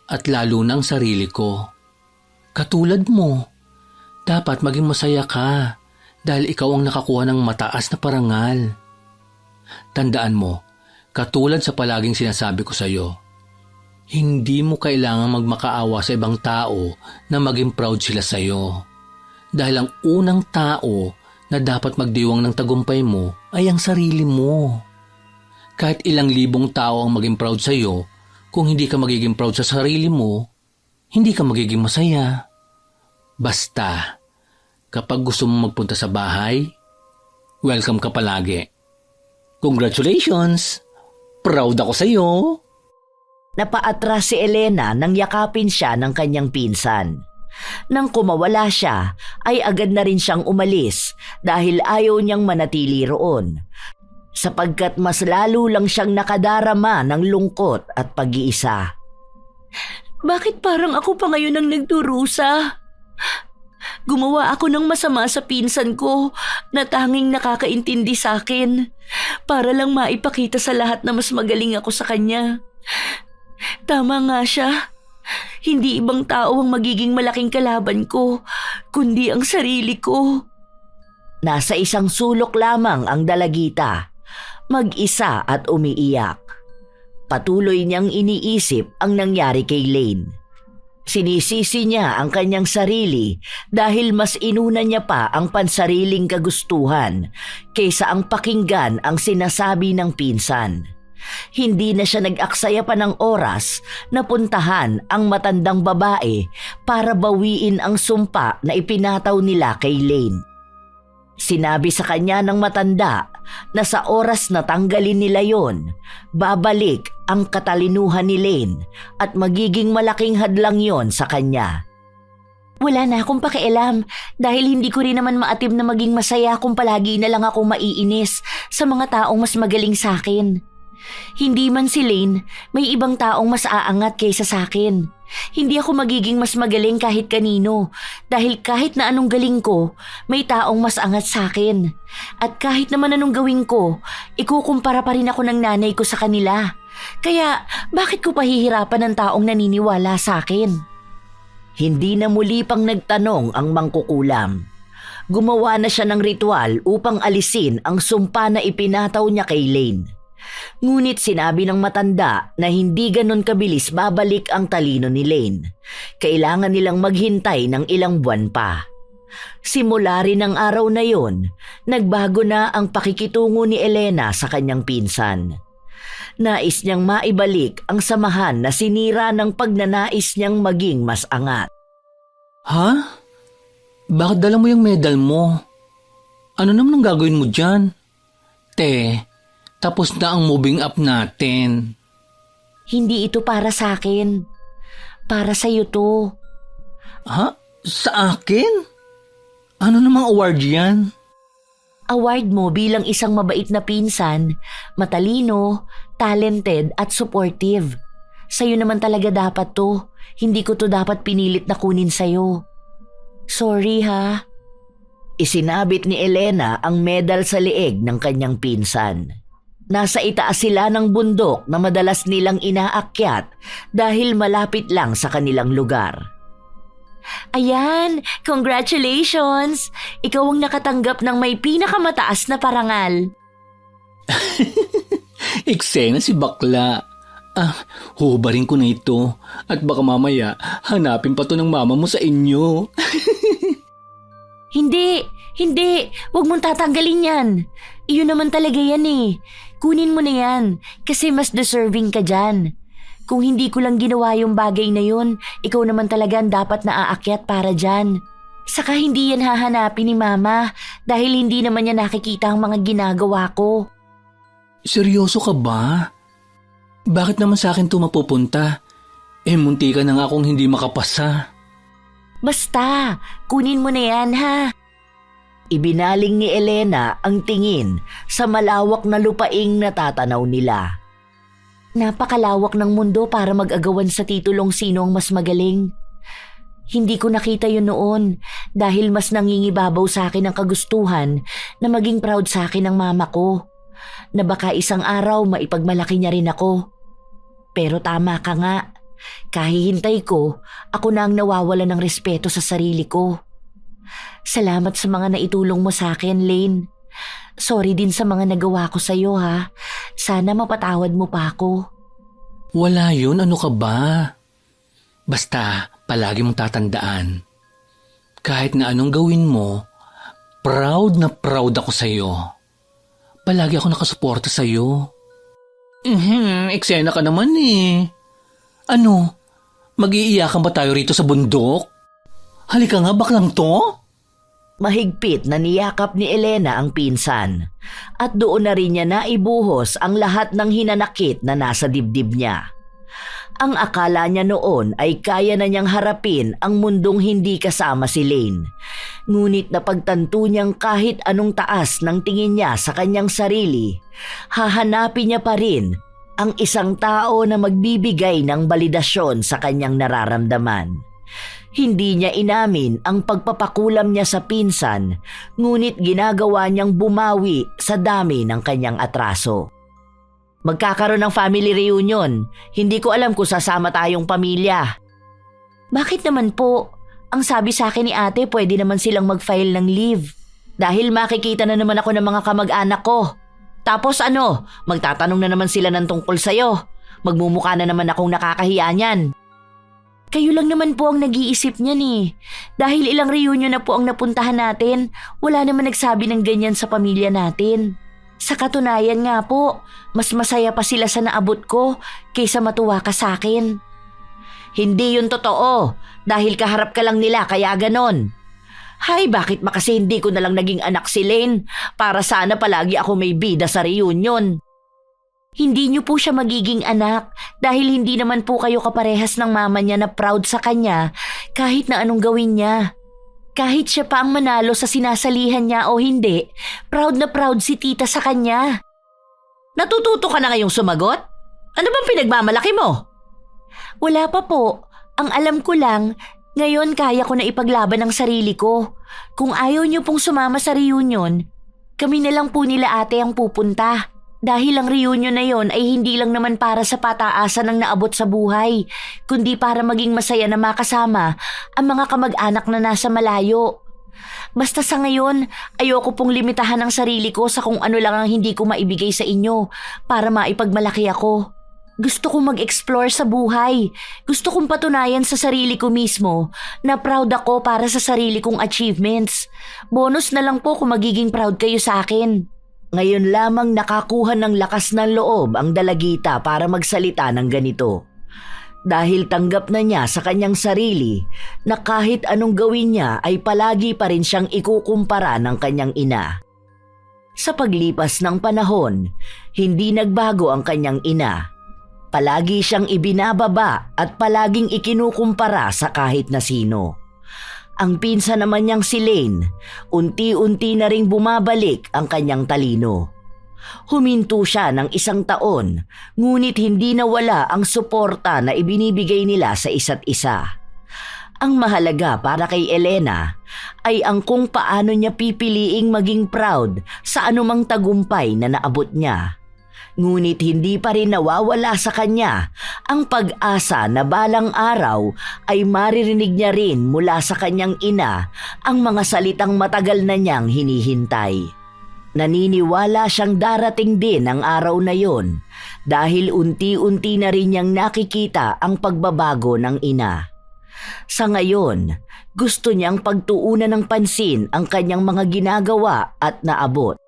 Speaker 2: At lalo na ang sarili ko. Katulad mo, dapat maging masaya ka dahil ikaw ang nakakuha ng mataas na parangal. Tandaan mo, katulad sa palaging sinasabi ko sa iyo, hindi mo kailangang magmakaawa sa ibang tao na maging proud sila sa iyo. Dahil ang unang tao na dapat magdiwang ng tagumpay mo ay ang sarili mo. Kahit ilang libong tao ang maging proud sa iyo, kung hindi ka magiging proud sa sarili mo, hindi ka magiging masaya. Basta, kapag gusto mo magpunta sa bahay, welcome ka palagi. Congratulations! Proud ako sa iyo!
Speaker 1: Napaatras si Elena nang yakapin siya ng kanyang pinsan. Nang kumawala siya, ay agad na rin siyang umalis dahil ayaw niyang manatili roon, sapagkat mas lalo lang siyang nakadarama ng lungkot at pag-iisa.
Speaker 3: Bakit parang ako pa ngayon ang nagdurusa? Gumawa ako ng masama sa pinsan ko na tanging nakakaintindi sa akin para lang maipakita sa lahat na mas magaling ako sa kanya. Tama nga siya. Hindi ibang tao ang magiging malaking kalaban ko, kundi ang sarili ko.
Speaker 1: Nasa isang sulok lamang ang dalagita, mag-isa at umiiyak. Patuloy niyang iniisip ang nangyari kay Lane. Sinisisi niya ang kanyang sarili dahil mas inuna niya pa ang pansariling kagustuhan kaysa ang pakinggan ang sinasabi ng pinsan. Hindi na siya nag-aksaya pa ng oras na puntahan ang matandang babae para bawiin ang sumpa na ipinataw nila kay Lane. Sinabi sa kanya ng matanda na sa oras na tanggalin nila yon, babalik ang katalinuhan ni Lane at magiging malaking hadlang yon sa kanya.
Speaker 3: Wala na akong pakialam dahil hindi ko rin naman maatim na maging masaya kung palagi na lang akong maiinis sa mga taong mas magaling sa akin. Hindi man si Lane, may ibang taong mas aangat kaysa sa akin. Hindi ako magiging mas magaling kahit kanino dahil kahit na anong galing ko, may taong mas angat sa akin. At kahit naman anong gawin ko, ikukumpara pa rin ako ng nanay ko sa kanila. Kaya bakit ko pahihirapan ng taong naniniwala sa akin?
Speaker 1: Hindi na muli pang nagtanong ang mangkukulam. Gumawa na siya ng ritual upang alisin ang sumpa na ipinataw niya kay Lane. Ngunit sinabi ng matanda na hindi ganon kabilis babalik ang talino ni Lane. Kailangan nilang maghintay ng ilang buwan pa. Simula rin ng araw na yon, nagbago na ang pakikitungo ni Elena sa kanyang pinsan. Nais niyang maibalik ang samahan na sinira ng pagnanais niyang maging mas angat.
Speaker 2: Ha? Bakit dala mo yung medal mo? Ano naman ang gagawin mo dyan? Tapos na ang moving up natin.
Speaker 3: Hindi ito para sa akin. Para sa iyo to.
Speaker 2: Ha? Sa akin? Ano namang award yan?
Speaker 3: Award mo bilang isang mabait na pinsan, matalino, talented at supportive. Sa'yo naman talaga dapat to. Hindi ko to dapat pinilit na kunin sa'yo. Sorry ha.
Speaker 1: Isinabit ni Elena ang medal sa leeg ng kanyang pinsan. Nasa itaas sila ng bundok na madalas nilang inaakyat dahil malapit lang sa kanilang lugar.
Speaker 3: Ayan, congratulations! Ikaw ang nakatanggap ng may pinakamataas na parangal.
Speaker 2: Eksena si bakla. Hubarin ko na ito at baka mamaya hanapin pa to ng mama mo sa inyo.
Speaker 3: Hindi, wag mong tatanggalin yan. Iyon naman talaga yan eh. Kunin mo na yan kasi mas deserving ka dyan. Kung hindi ko lang ginawa yung bagay na yun, ikaw naman talaga ang dapat na aakyat para dyan. Saka hindi yan hahanapin ni mama dahil hindi naman niya nakikita ang mga ginagawa ko.
Speaker 2: Seryoso ka ba? Bakit naman sa akin ito mapupunta? Munti ka na nga akong hindi makapasa.
Speaker 3: Basta, kunin mo na yan ha.
Speaker 1: Ibinaling ni Elena ang tingin sa malawak na lupaing natatanaw nila.
Speaker 3: Napakalawak ng mundo para mag-agawan sa titulong sino ang mas magaling. Hindi ko nakita yun noon dahil mas nangingibabaw sa akin ang kagustuhan na maging proud sa akin ng mama ko. Na baka isang araw maipagmalaki niya rin ako. Pero tama ka nga, kahihintay ko, ako na ang nawawala ng respeto sa sarili ko. Salamat sa mga naitulong mo sa akin, Lane. Sorry din sa mga nagawa ko sa iyo ha. Sana mapatawad mo pa ako.
Speaker 2: Wala yun, ano ka ba? Basta palagi mong tatandaan. Kahit na anong gawin mo, proud na proud ako sa iyo. Palagi ako nakasuporta sa iyo. Eksena ka naman eh. Ano? Mag-iiyakan ba tayo rito sa bundok? Halika nga, baklang to?
Speaker 1: Mahigpit na niyakap ni Elena ang pinsan at doon na rin niya naibuhos ang lahat ng hinanakit na nasa dibdib niya. Ang akala niya noon ay kaya na niyang harapin ang mundong hindi kasama si Lane. Ngunit napagtanto niyang kahit anong taas ng tingin niya sa kanyang sarili, hahanapin niya pa rin ang isang tao na magbibigay ng balidasyon sa kanyang nararamdaman. Hindi niya inamin ang pagpapakulam niya sa pinsan, ngunit ginagawa niyang bumawi sa dami ng kanyang atraso. Magkakaroon ng family reunion. Hindi ko alam kung sasama tayong pamilya.
Speaker 3: Bakit naman po? Ang sabi sa akin ni ate, pwede naman silang mag-file ng leave.
Speaker 1: Dahil makikita na naman ako ng mga kamag-anak ko. Tapos ano, magtatanong na naman sila ng tungkol sa'yo. Magmumukha na naman akong nakakahiya niyan.
Speaker 3: Kayo lang naman po ang nag-iisip niyan eh. Dahil ilang reunion na po ang napuntahan natin, wala naman nagsabi ng ganyan sa pamilya natin. Sa katunayan nga po, mas masaya pa sila sa naabot ko kaysa matuwa ka sa akin.
Speaker 1: Hindi yun totoo. Dahil kaharap ka lang nila kaya ganon. Hay, bakit ba kasi hindi ko na lang naging anak si Lane para sana palagi ako may bida sa reunion?
Speaker 3: Hindi niyo po siya magiging anak dahil hindi naman po kayo kaparehas ng mama niya na proud sa kanya kahit na anong gawin niya. Kahit siya pa ang manalo sa sinasalihan niya o hindi, proud na proud si tita sa kanya.
Speaker 1: Natututo ka na ngayong sumagot? Ano bang pinagmamalaki mo?
Speaker 3: Wala pa po. Ang alam ko lang, ngayon kaya ko na ipaglaban ang sarili ko. Kung ayaw niyo pong sumama sa reunion, kami na lang po nila ate ang pupunta. Dahil ang reunion na yon ay hindi lang naman para sa pataasan ng naabot sa buhay, kundi para maging masaya na makasama ang mga kamag-anak na nasa malayo. Basta sa ngayon, ayoko pong limitahan ang sarili ko sa kung ano lang ang hindi ko maibigay sa inyo para maipagmalaki ako. Gusto kong mag-explore sa buhay. Gusto kong patunayan sa sarili ko mismo na proud ako para sa sarili kong achievements. Bonus na lang po kung magiging proud kayo sa akin.
Speaker 1: Ngayon lamang nakakuha ng lakas ng loob ang dalagita para magsalita ng ganito. Dahil tanggap na niya sa kanyang sarili na kahit anong gawin niya ay palagi pa rin siyang ikukumpara ng kanyang ina. Sa paglipas ng panahon, hindi nagbago ang kanyang ina. Palagi siyang ibinababa at palaging ikinukumpara sa kahit na sino. Ang pinsan naman niyang si Lane, unti-unti na ring bumabalik ang kanyang talino. Huminto siya ng 1 taon, ngunit hindi nawala ang suporta na ibinibigay nila sa isa't isa. Ang mahalaga para kay Elena ay ang kung paano niya pipiliing maging proud sa anumang tagumpay na naabot niya. Ngunit hindi pa rin nawawala sa kanya ang pag-asa na balang araw ay maririnig niya rin mula sa kanyang ina ang mga salitang matagal na niyang hinihintay. Naniniwala siyang darating din ang araw na yon dahil unti-unti na rin niyang nakikita ang pagbabago ng ina. Sa ngayon, gusto niyang pagtuunan ng pansin ang kanyang mga ginagawa at naabot.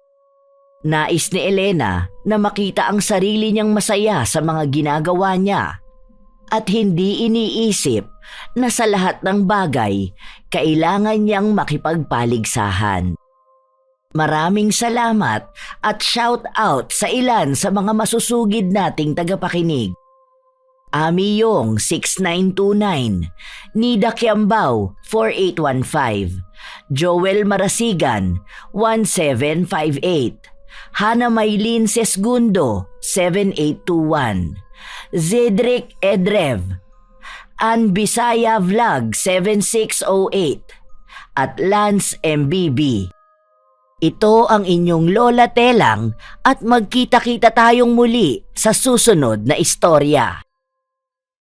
Speaker 1: Nais ni Elena na makita ang sarili niyang masaya sa mga ginagawa niya at hindi iniisip na sa lahat ng bagay kailangan niyang makipagpaligsahan. Maraming salamat at shout out sa ilan sa mga masusugid nating tagapakinig. Ami Yong 6929, Nida Kiambao 4815, Joel Marasigan 1758, Hana Maylin Sesgundo 7821, Zedric Edrev, Ann Bisaya Vlog 7608, at Lance MBB. Ito ang inyong Lola Telang at magkita-kita tayong muli sa susunod na istorya.